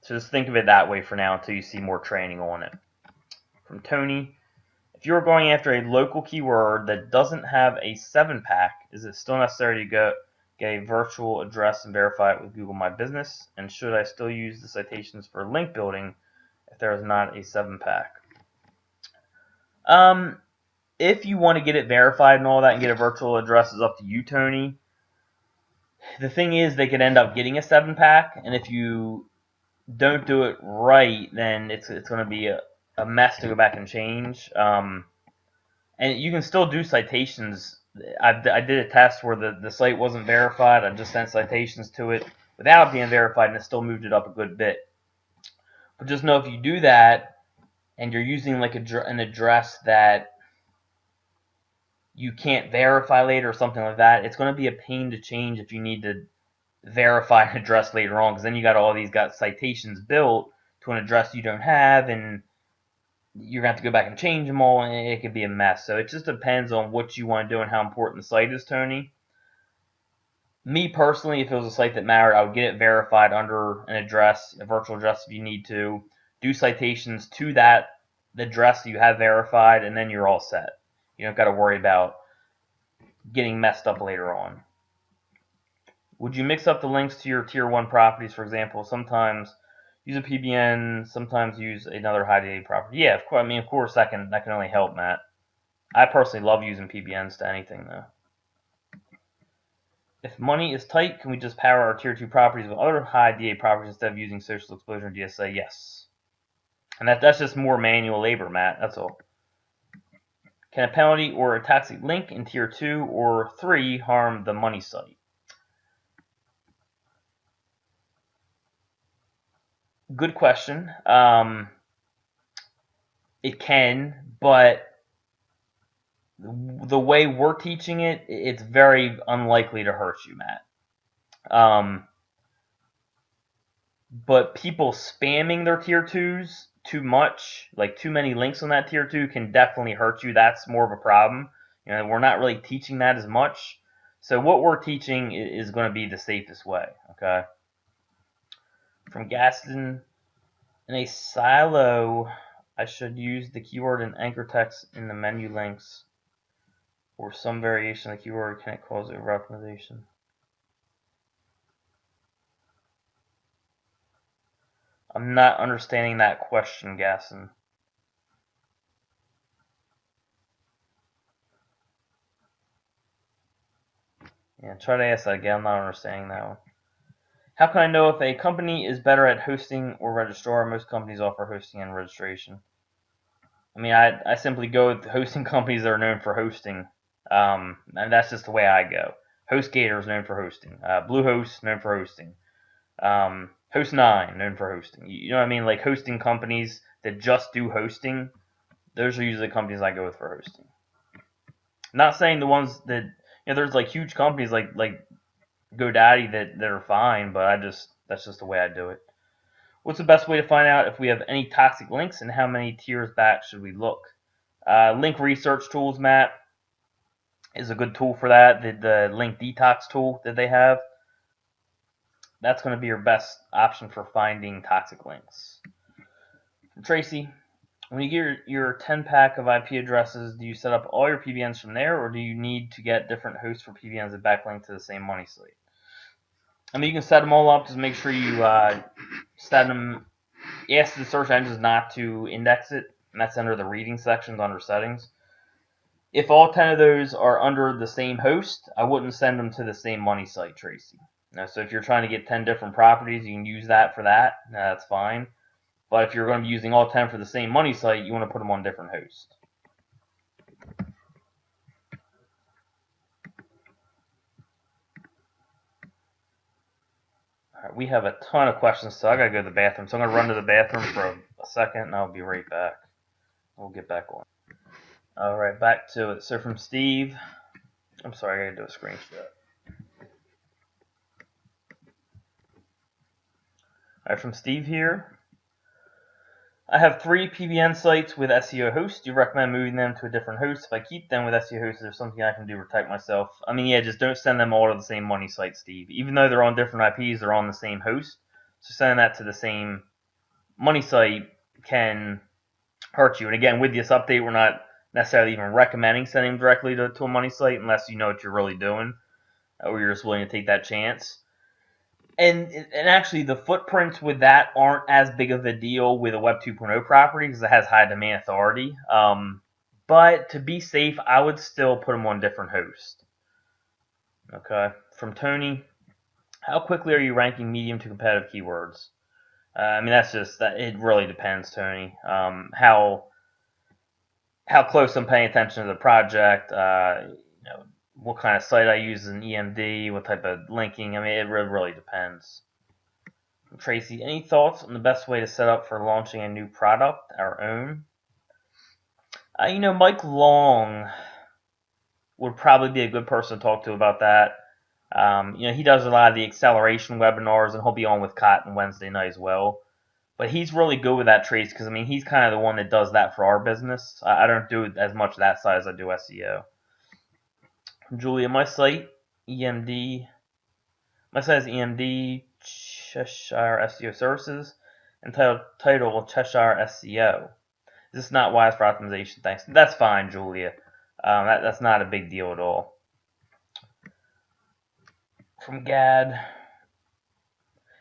Speaker 1: So just think of it that way for now until you see more training on it. From Tony, if you're going after a local keyword that doesn't have a 7-pack, is it still necessary to get a virtual address and verify it with Google My Business? And should I still use the citations for link building if there is not a 7-pack? If you want to get it verified and all that and get a virtual address is up to you, Tony. The thing is, they could end up getting a 7-pack, and if you don't do it right, then it's going to be a mess to go back and change. And you can still do citations. I did a test where the site wasn't verified. I just sent citations to it without being verified, and it still moved it up a good bit. But just know if you do that, and you're using like an address that you can't verify later or something like that, it's going to be a pain to change if you need to verify an address later on, because then you got all these citations built to an address you don't have, and you're going to have to go back and change them all, and it could be a mess. So it just depends on what you want to do and how important the site is, Tony. Me personally, if it was a site that mattered, I would get it verified under an address, a virtual address if you need to. Do citations to the address that you have verified, and then you're all set. You don't got to worry about getting messed up later on. Would you mix up the links to your tier 1 properties, for example? Sometimes use a PBN, sometimes use another high DA property. Yeah, of course. I mean, of course, that can only help, Matt. I personally love using PBNs to anything, though. If money is tight, can we just power our tier 2 properties with other high DA properties instead of using social exposure and DSA? Yes. And that's just more manual labor, Matt. That's all. Can a penalty or a toxic link in tier 2 or 3 harm the money site? Good question. It can, but the way we're teaching it, it's very unlikely to hurt you, Matt. but people spamming their tier 2s too much, like too many links on that tier 2, can definitely hurt you. That's more of a problem. We're not really teaching that as much. So what we're teaching is going to be the safest way. Okay. From Gaston, in a silo, I should use the keyword and anchor text in the menu links, or some variation of the keyword can it cause over-optimization. I'm not understanding that question, Gaston. Yeah, try to ask that again. I'm not understanding that one. How can I know if a company is better at hosting or registrar? Most companies offer hosting and registration. I mean, I simply go with hosting companies that are known for hosting, and that's just the way I go. HostGator is known for hosting. Bluehost known for hosting. Host9 known for hosting. You know what I mean? Like hosting companies that just do hosting. Those are usually the companies I go with for hosting. Not saying the ones that there's like huge companies like GoDaddy that are fine, but that's just the way I do it. What's the best way to find out if we have any toxic links, and how many tiers back should we look? Link research tools, Matt, is a good tool for that. The link detox tool that they have, that's going to be your best option for finding toxic links. From Tracy, when you get your 10-pack of IP addresses, do you set up all your PBNs from there, or do you need to get different hosts for PBNs that backlink to the same money site? I mean, you can set them all up. Just make sure you set them. Ask the search engines not to index it, and that's under the reading sections under settings. If all 10 of those are under the same host, I wouldn't send them to the same money site, Tracy. So if you're trying to get 10 different properties, you can use that for that. That's fine. But if you're going to be using all 10 for the same money site, you want to put them on different hosts. All right, we have a ton of questions, so I got to go to the bathroom. So I'm going to run to the bathroom for a second, and I'll be right back. We'll get back on. All right, back to it. So from Steve, I'm sorry, I got to do a screenshot. All right, from Steve here. I have 3 PBN sites with SEO hosts. Do you recommend moving them to a different host? If I keep them with SEO hosts, is there something I can do to protect myself? I mean, yeah, just don't send them all to the same money site, Steve. Even though they're on different IPs, they're on the same host. So sending that to the same money site can hurt you. And again, with this update, we're not necessarily even recommending sending them directly to a money site unless you know what you're really doing, or you're just willing to take that chance. And actually, the footprints with that aren't as big of a deal with a Web 2.0 property because it has high domain authority. But to be safe, I would still put them on different hosts. Okay. From Tony, how quickly are you ranking medium to competitive keywords? I mean, that's just that. It really depends, Tony. How close I'm paying attention to the project. What kind of site I use as an EMD, what type of linking. I mean, it really depends. Tracy, any thoughts on the best way to set up for launching a new product, our own? Mike Long would probably be a good person to talk to about that. He does a lot of the acceleration webinars, and he'll be on with Cotton Wednesday night as well. But he's really good with that, Trace, because, I mean, he's kind of the one that does that for our business. I don't do as much that side as I do SEO. Julia, my site, EMD. My site is EMD Cheshire SEO Services, and title Cheshire SEO. This is not wise for optimization. Thanks. That's fine, Julia. That's not a big deal at all. From Gad.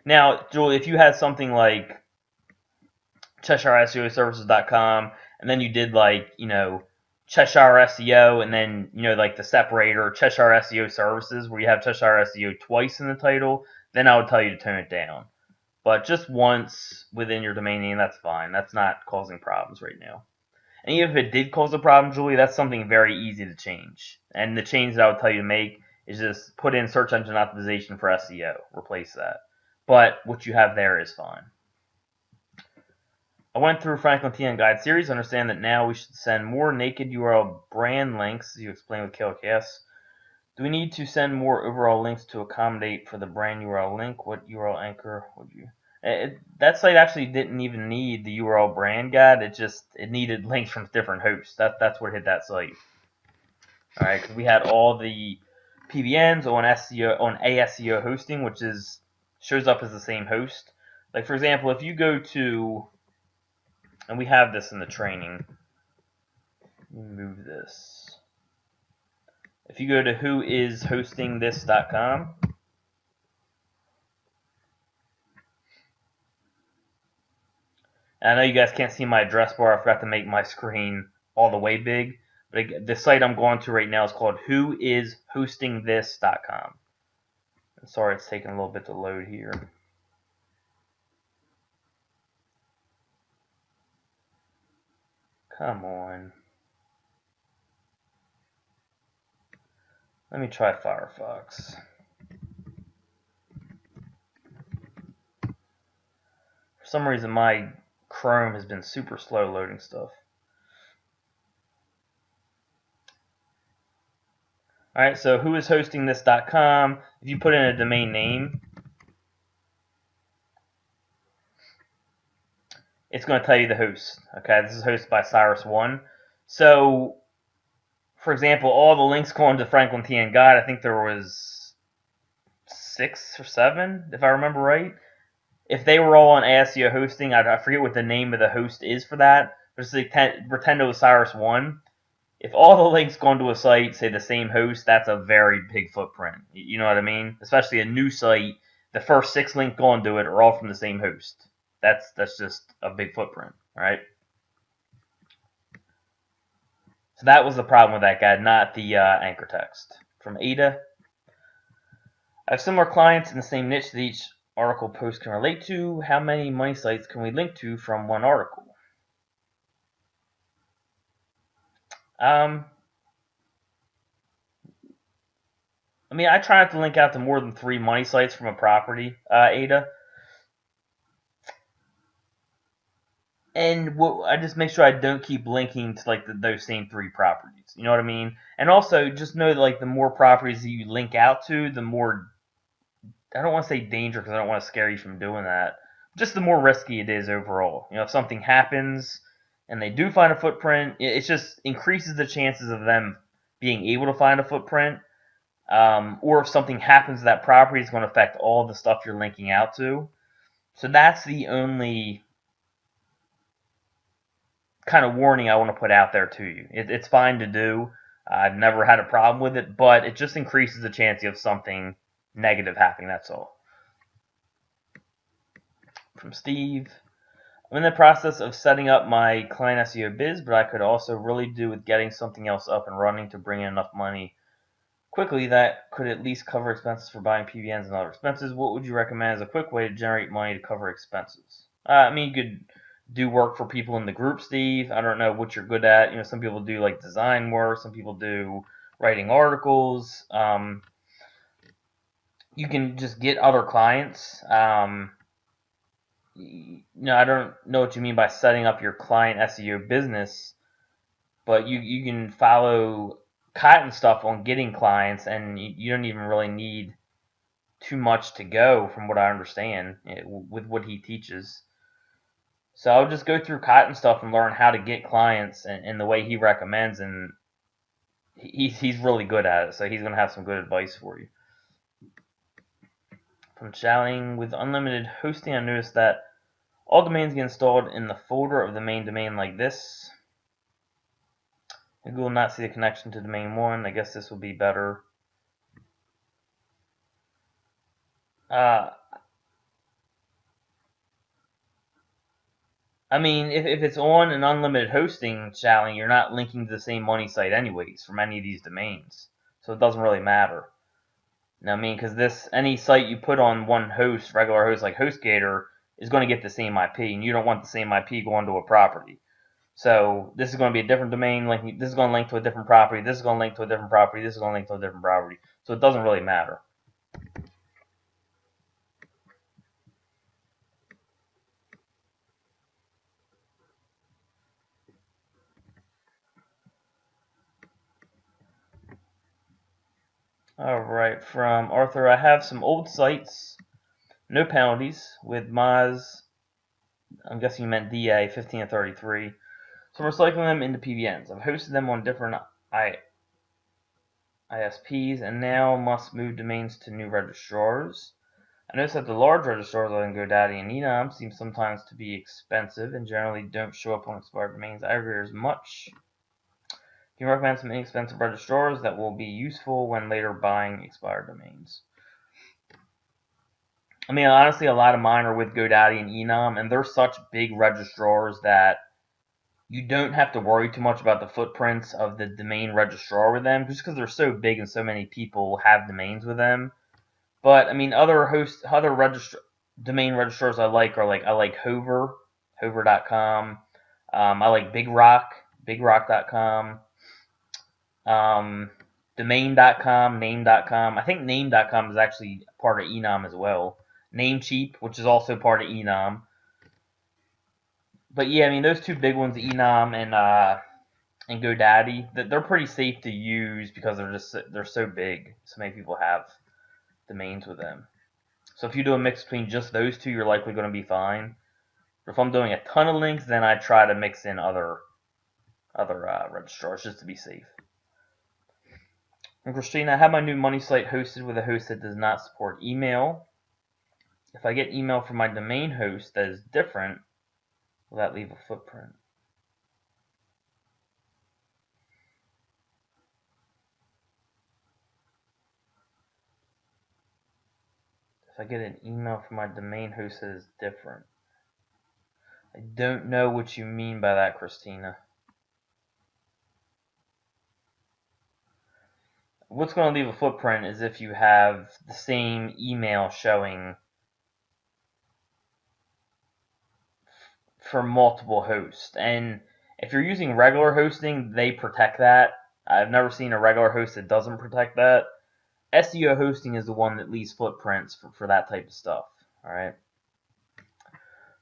Speaker 1: Now, Julia, if you had something like CheshireSEOservices.com, and then you did Cheshire SEO, and then like the separator Cheshire SEO Services, where you have Cheshire SEO twice in the title, then I would tell you to tone it down. But just once within your domain name, that's fine. That's not causing problems right now. And even if it did cause a problem, Julie, that's something very easy to change. And the change that I would tell you to make is just put in search engine optimization for SEO. Replace that. But what you have there is fine. I went through Franklin TN Guide series. I understand that now we should send more naked URL brand links, as you explained with KLKS. Do we need to send more overall links to accommodate for the brand URL link? What URL anchor would you? That site actually didn't even need the URL brand guide. It needed links from different hosts. That's what hit that site. All right, because we had all the PBNs on SEO on ASEO hosting, which shows up as the same host. Like for example, if you go to, and we have this in the training. Let me move this. If you go to whoishostingthis.com, and I know you guys can't see my address bar. I forgot to make my screen all the way big. But the site I'm going to right now is called whoishostingthis.com. Sorry, it's taking a little bit to load here. Come on. Let me try Firefox. For some reason, my Chrome has been super slow loading stuff. Alright, so whoishostingthis.com. If you put in a domain name, it's going to tell you the host. Okay, this is hosted by Cyrus1. So, for example, all the links going to Franklin TN Guide, I think there was 6 or 7, if I remember right. If they were all on ASEO hosting, I forget what the name of the host is for that, but it's like pretend it was Cyrus1. If all the links going to a site say the same host, that's a very big footprint. You know what I mean? Especially a new site, the first 6 links going to it are all from the same host. That's just a big footprint, all right? So that was the problem with that guide, not the anchor text. From Ada, I have similar clients in the same niche that each article post can relate to. How many money sites can we link to from one article? I mean, I try not to link out to more than 3 money sites from a property, Ada. And I just make sure I don't keep linking to like those same 3 properties. You know what I mean? And also, just know that like the more properties that you link out to, the more, I don't want to say danger because I don't want to scare you from doing that. Just the more risky it is overall. You know, if something happens and they do find a footprint, it just increases the chances of them being able to find a footprint. Or if something happens to that property, it's going to affect all the stuff you're linking out to. So that's the only kind of warning I want to put out there to you. It's fine to do. I've never had a problem with it, but it just increases the chance of something negative happening. That's all. From Steve. I'm in the process of setting up my client SEO biz, but I could also really do with getting something else up and running to bring in enough money quickly that could at least cover expenses for buying PBNs and other expenses. What would you recommend as a quick way to generate money to cover expenses? I mean, you could do work for people in the group, Steve. I don't know what you're good at. You know, some people do like design work. Some people do writing articles. You can just get other clients. I don't know what you mean by setting up your client SEO business, but you can follow Cotton stuff on getting clients, and you don't even really need too much to go, from what I understand, with what he teaches. So I'll just go through Cotton stuff and learn how to get clients and the way he recommends, and he's really good at it, so he's going to have some good advice for you. From Shouting, with unlimited hosting, I noticed that all domains get installed in the folder of the main domain like this. Google will not see the connection to domain 1. I guess this will be better. I mean, if it's on an unlimited hosting, Shouting, you're not linking to the same money site anyways from any of these domains. So it doesn't really matter. Now, I mean, because any site you put on one host, regular host like HostGator, is going to get the same IP, and you don't want the same IP going to a property. So this is going to be a different domain. This is going to link to a different property. This is going to link to a different property. This is going to link to a different property. So it doesn't really matter. All right, from Arthur, I have some old sites, No penalties with Moz. I'm guessing you meant DA 15 and 33. So I'm recycling them into PBNs. I've hosted them on different ISPs and now must move domains to new registrars. I notice that the large registrars like GoDaddy and Enum seem sometimes to be expensive and generally don't show up on expired domains aggregators as much. Can you recommend some inexpensive registrars that will be useful when later buying expired domains? I mean, honestly, a lot of mine are with GoDaddy and Enum, and they're such big registrars that you don't have to worry too much about the footprints of the domain registrar with them, just because they're so big and so many people have domains with them. But I mean, other domain registrars I like are I like Hover, Hover.com. I like Big Rock, BigRock.com. Domain.com, Name.com. I think Name.com is actually part of Enum as well. Namecheap, which is also part of Enum. But yeah, I mean those two big ones, Enum and GoDaddy, they're pretty safe to use because they're so big. So many people have domains with them. So if you do a mix between just those two, you're likely going to be fine. But if I'm doing a ton of links, then I try to mix in other registrars just to be safe. And Christina, I have my new money site hosted with a host that does not support email. If I get email from my domain host that is different, will that leave a footprint? If I get an email from my domain host that is different. I don't know what you mean by that, Christina. What's going to leave a footprint is if you have the same email showing for multiple hosts. And if you're using regular hosting, they protect that. I've never seen a regular host that doesn't protect that. SEO hosting is the one that leaves footprints for that type of stuff. All right.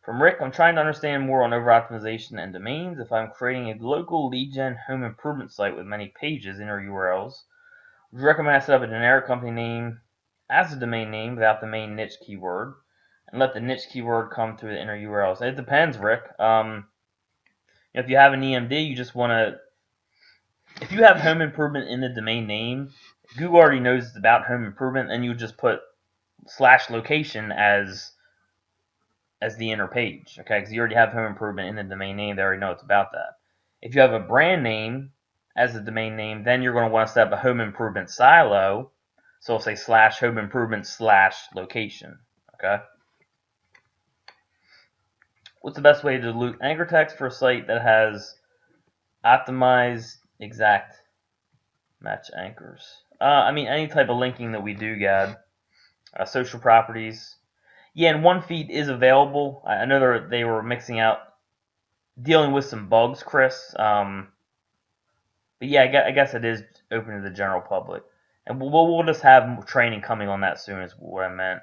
Speaker 1: From Rick, I'm trying to understand more on over-optimization and domains. If I'm creating a local lead gen home improvement site with many pages, inner URLs, would you recommend I set up a generic company name as a domain name without the main niche keyword, and let the niche keyword come through the inner URLs? It depends, Rick. If you have an EMD, you just want to. If you have home improvement in the domain name, Google already knows it's about home improvement, and you just put /location as the inner page, okay? Because you already have home improvement in the domain name, they already know it's about that. If you have a brand name as a domain name, then you're going to want to set up a home improvement silo. So it'll say /home improvement /location, okay? What's the best way to dilute anchor text for a site that has optimized exact match anchors? I mean, any type of linking that we do, Gad. Social properties. Yeah, and one feed is available. I know they were dealing with some bugs, Chris. But yeah, I guess it is open to the general public. And we'll just have training coming on that soon is what I meant.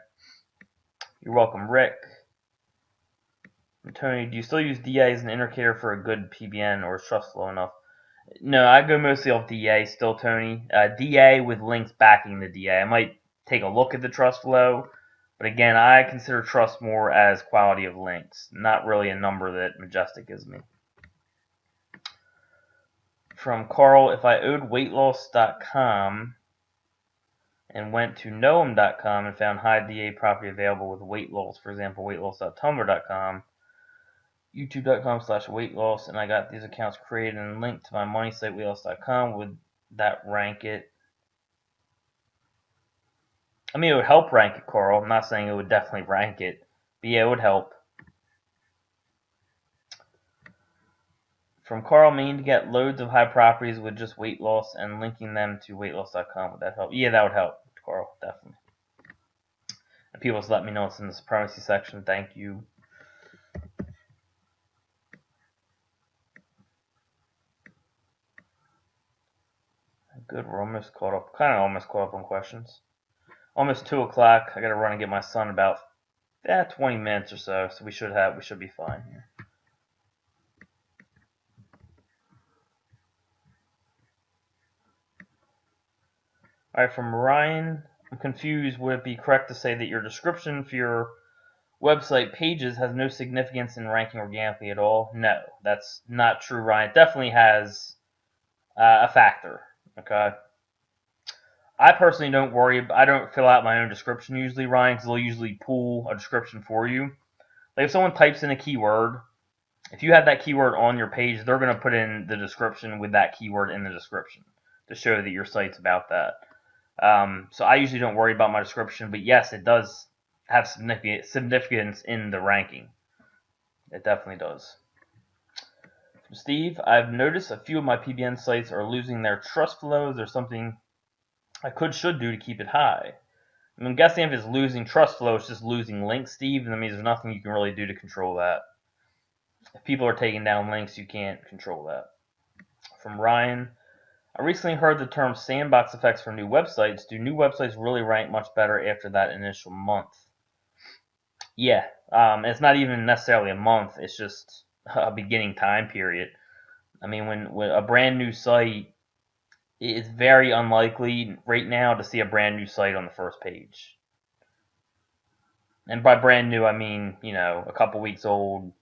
Speaker 1: You're welcome, Rick. Tony, do you still use DA as an indicator for a good PBN, or is trust low enough? No, I go mostly off DA still, Tony. DA with links backing the DA. I might take a look at the trust flow, but again, I consider trust more as quality of links, not really a number that Majestic gives me. From Carl, if I owed weightloss.com and went to noam.com and found high DA property available with weight loss, for example, weightloss.tumblr.com, youtube.com/weightloss, and I got these accounts created and linked to my money site, weightloss.com, would that rank it? I mean, it would help rank it, Carl. I'm not saying it would definitely rank it, but yeah, it would help. From Carl, mean to get loads of high properties with just weight loss and linking them to weightloss.com. Would that help? Yeah, that would help, Carl, definitely. And people just let me know it's in the supremacy section. Thank you. Good, we're almost caught up. Kind of almost caught up on questions. Almost 2 o'clock. I got to run and get my son about 20 minutes or so. So we should be fine here. All right, from Ryan, I'm confused. Would it be correct to say that your description for your website pages has no significance in ranking organically at all? No, that's not true, Ryan. It definitely has a factor. Okay. I personally don't worry. I don't fill out my own description usually, Ryan, because they'll usually pull a description for you. Like if someone types in a keyword, if you have that keyword on your page, they're going to put in the description with that keyword in the description to show that your site's about that. So I usually don't worry about my description, but yes, it does have significance in the ranking. It definitely does. From Steve, I've noticed a few of my PBN sites are losing their trust flow. Is there something I should do to keep it high? I'm guessing if it's losing trust flow, it's just losing links, Steve. And that means there's nothing you can really do to control that. If people are taking down links, you can't control that. From Ryan, I recently heard the term sandbox effects for new websites. Do new websites really rank much better after that initial month? Yeah, it's not even necessarily a month. It's just a beginning time period. I mean, when a brand new site, it's very unlikely right now to see a brand new site on the first page. And by brand new, I mean, a couple weeks old,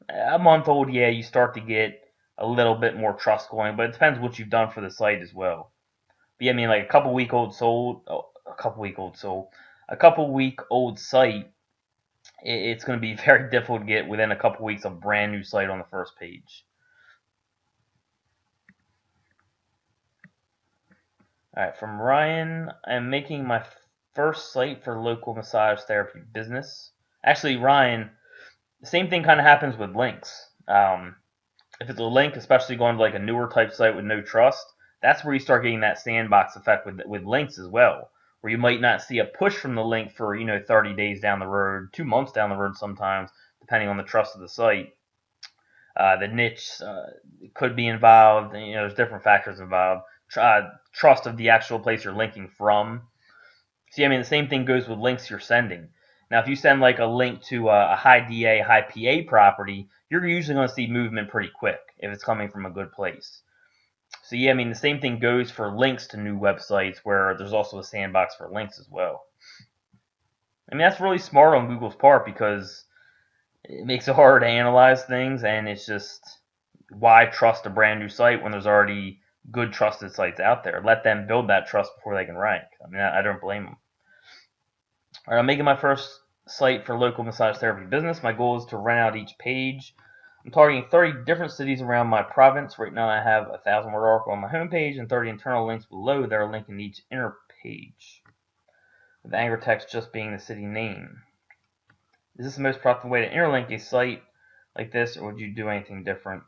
Speaker 1: a month old. Yeah, you start to get a little bit more trust going, but it depends what you've done for the site as well. But yeah, I mean, like a couple week old site, it's going to be very difficult to get within a couple weeks a brand new site on the first page. All right, from Ryan, I'm making my first site for local massage therapy business. Actually, Ryan, the same thing kind of happens with links. If it's a link, especially going to like a newer type site with no trust, that's where you start getting that sandbox effect with links as well, where you might not see a push from the link for 30 days down the road, 2 months down the road sometimes, depending on the trust of the site. The niche could be involved. There's different factors involved. Trust of the actual place you're linking from. See, I mean, the same thing goes with links you're sending. Now, if you send like a link to a high DA, high PA property, you're usually going to see movement pretty quick if it's coming from a good place. So yeah, I mean, the same thing goes for links to new websites where there's also a sandbox for links as well. I mean, that's really smart on Google's part because it makes it hard to analyze things, and it's just why trust a brand new site when there's already good trusted sites out there? Let them build that trust before they can rank. I mean, I don't blame them. All right, I'm making my first site for local massage therapy business. My goal is to rent out each page. I'm targeting 30 different cities around my province. Right now, I have a 1,000-word article on my homepage and 30 internal links below that are linking each inner page, with the anchor text just being the city name. Is this the most profitable way to interlink a site like this, or would you do anything different?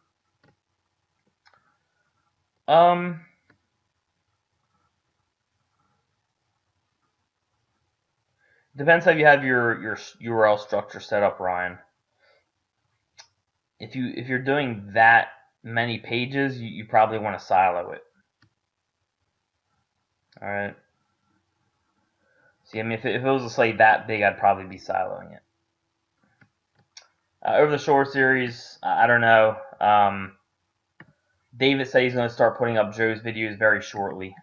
Speaker 1: Depends how you have your URL structure set up, Ryan. If you're doing that many pages, you probably want to silo it. All right. See, I mean, if it was a site that big, I'd probably be siloing it. Over the Shore series, I don't know. David said he's going to start putting up Joe's videos very shortly.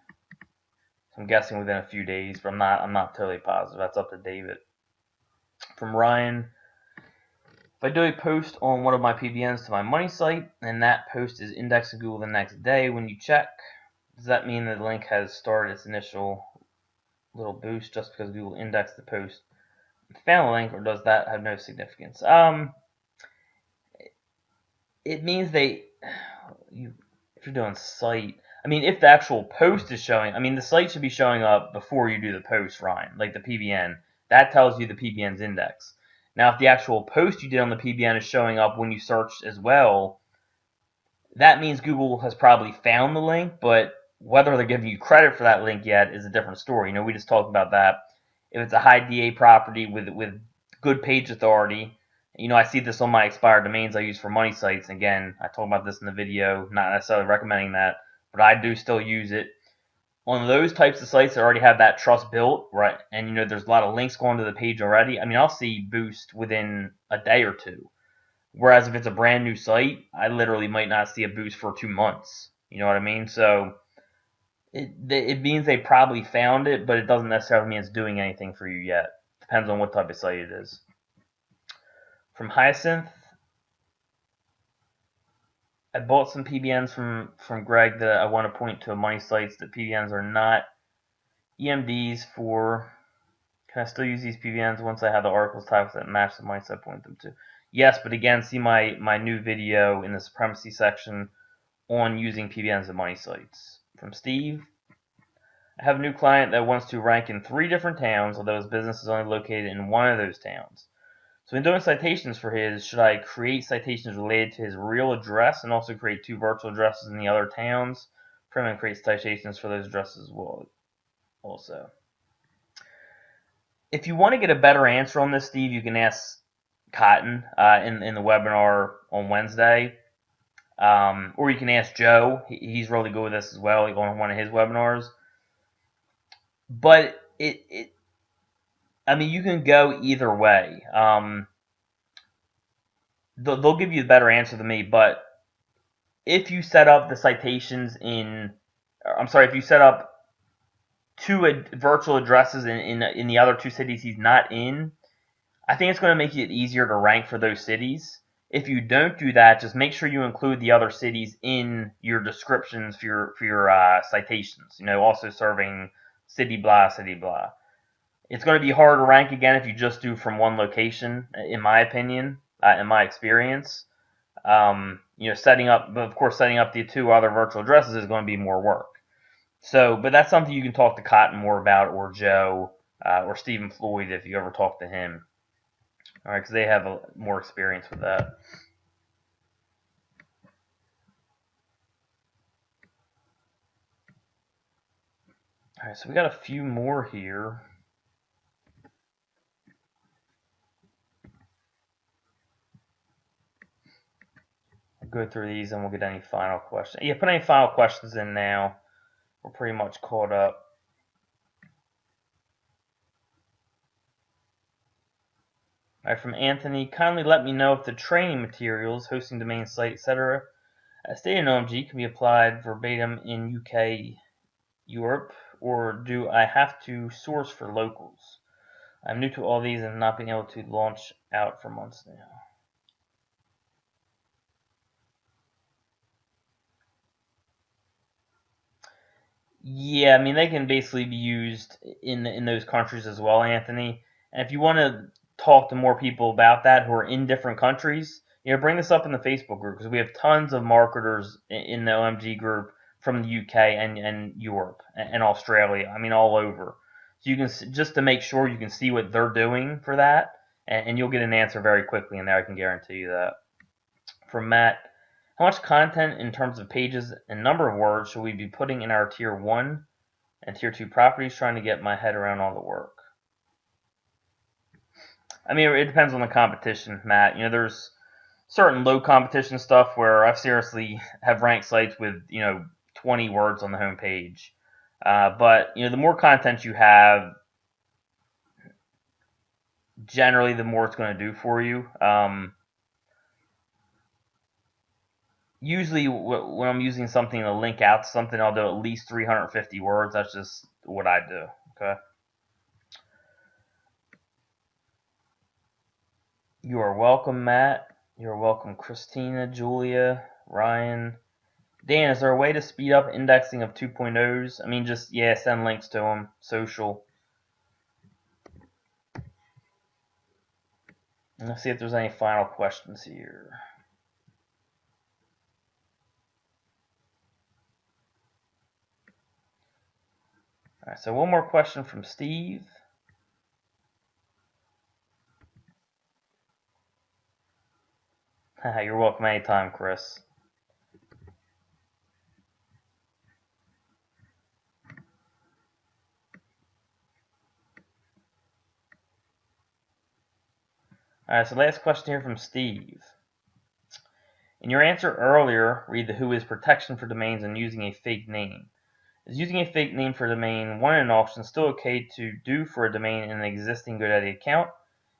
Speaker 1: So I'm guessing within a few days, but I'm not totally positive. That's up to David. From Ryan, if I do a post on one of my PBNs to my money site, and that post is indexed to Google the next day when you check, does that mean that the link has started its initial little boost just because Google indexed the post and found the link, or does that have no significance? It means if you're doing site, I mean, if the actual post is showing, I mean, the site should be showing up before you do the post, Ryan, like the PBN. That tells you the PBN's index. Now, if the actual post you did on the PBN is showing up when you search as well, that means Google has probably found the link, but whether they're giving you credit for that link yet is a different story. We just talked about that. If it's a high DA property with good page authority, I see this on my expired domains I use for money sites. Again, I talked about this in the video, not necessarily recommending that, but I do still use it. On those types of sites that already have that trust built, right, and there's a lot of links going to the page already, I mean, I'll see boost within a day or two. Whereas if it's a brand new site, I literally might not see a boost for 2 months. You know what I mean? So It means they probably found it, but it doesn't necessarily mean it's doing anything for you yet. Depends on what type of site it is. From Hyacinth, I bought some PBNs from Greg that I want to point to money sites that PBNs are not EMDs for. Can I still use these PBNs once I have the articles types that match the money site I point them to? Yes, but again, see my new video in the supremacy section on using PBNs and money sites. From Steve, I have a new client that wants to rank in 3 different towns, although his business is only located in one of those towns. So in doing citations for his, should I create citations related to his real address and also create 2 virtual addresses in the other towns for him and create citations for those addresses as well also? If you want to get a better answer on this, Steve, you can ask Cotton in the webinar on Wednesday. Or you can ask Joe. He's really good with this as well on one of his webinars. But I mean, you can go either way. They'll give you a better answer than me, but if you set up the citations if you set up 2 virtual addresses in the other 2 cities he's not in, I think it's going to make it easier to rank for those cities. If you don't do that, just make sure you include the other cities in your descriptions for your citations. Also serving city blah, city blah. It's going to be hard to rank again if you just do from one location, in my opinion, in my experience. Setting up the 2 other virtual addresses is going to be more work. So, but that's something you can talk to Cotton more about, or Joe, or Stephen Floyd if you ever talk to him. All right, because they have more experience with that. All right, so we got a few more here. I'll go through these and we'll get any final questions. Yeah, put any final questions in now. We're pretty much caught up. All right, from Anthony, kindly let me know if the training materials, hosting domain site, etc., stated in OMG can be applied verbatim in UK, Europe, or do I have to source for locals? I'm new to all these and not being able to launch out for months now. Yeah, I mean they can basically be used in those countries as well, Anthony. And if you want to talk to more people about that who are in different countries, bring this up in the Facebook group because we have tons of marketers in the OMG group from the UK and Europe and Australia. I mean all over. So you can just to make sure you can see what they're doing for that, and you'll get an answer very quickly in there. I can guarantee you that. From Matt, how much content in terms of pages and number of words should we be putting in our Tier 1 and Tier 2 properties, trying to get my head around all the work? I mean, it depends on the competition, Matt. There's certain low competition stuff where I seriously have ranked sites with, 20 words on the home page. But, the more content you have, generally the more it's going to do for you. Usually when I'm using something to link out to something, I'll do at least 350 words. That's just what I do. Okay. You are welcome, Matt. You're welcome, Christina, Julia, Ryan. Dan, is there a way to speed up indexing of 2.0s? I mean, just, send links to them. Social. And let's see if there's any final questions here. All right, so one more question from Steve. You're welcome anytime, Chris. All right, so last question here from Steve. In your answer earlier, read the who is protection for domains and using a fake name. Is using a fake name for a domain won in an auction still okay to do for a domain in an existing GoDaddy account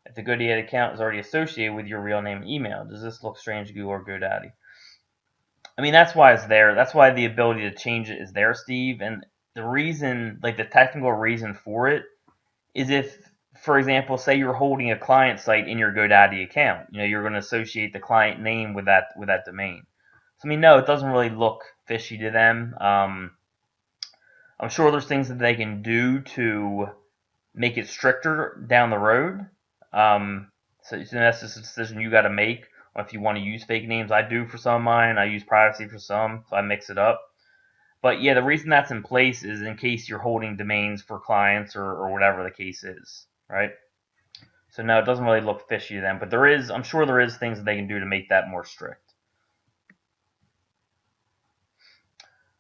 Speaker 1: if the GoDaddy account is already associated with your real name and email? Does this look strange to Google or GoDaddy? I mean, that's why it's there. That's why the ability to change it is there, Steve. And the reason, like the technical reason for it, is if, for example, say you're holding a client site in your GoDaddy account, you're going to associate the client name with that domain. So I mean, no, it doesn't really look fishy to them. I'm sure there's things that they can do to make it stricter down the road. So that's just a decision you got to make if you want to use fake names. I do for some of mine. I use privacy for some, so I mix it up. But yeah, the reason that's in place is in case you're holding domains for clients or whatever the case is, right? So no, it doesn't really look fishy to them, but I'm sure there is things that they can do to make that more strict.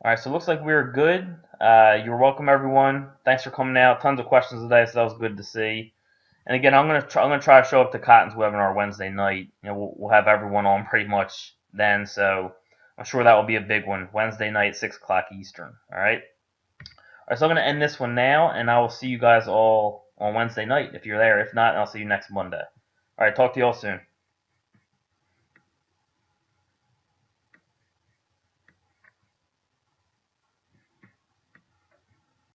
Speaker 1: All right, so it looks like we're good. You're welcome, everyone. Thanks for coming out. Tons of questions today, so that was good to see. And again, I'm gonna try to show up to Cotton's webinar Wednesday night. We'll have everyone on pretty much then, so I'm sure that will be a big one. Wednesday night, 6 o'clock Eastern. All right. All right, so I'm gonna end this one now, and I will see you guys all on Wednesday night if you're there. If not, I'll see you next Monday. All right, talk to you all soon.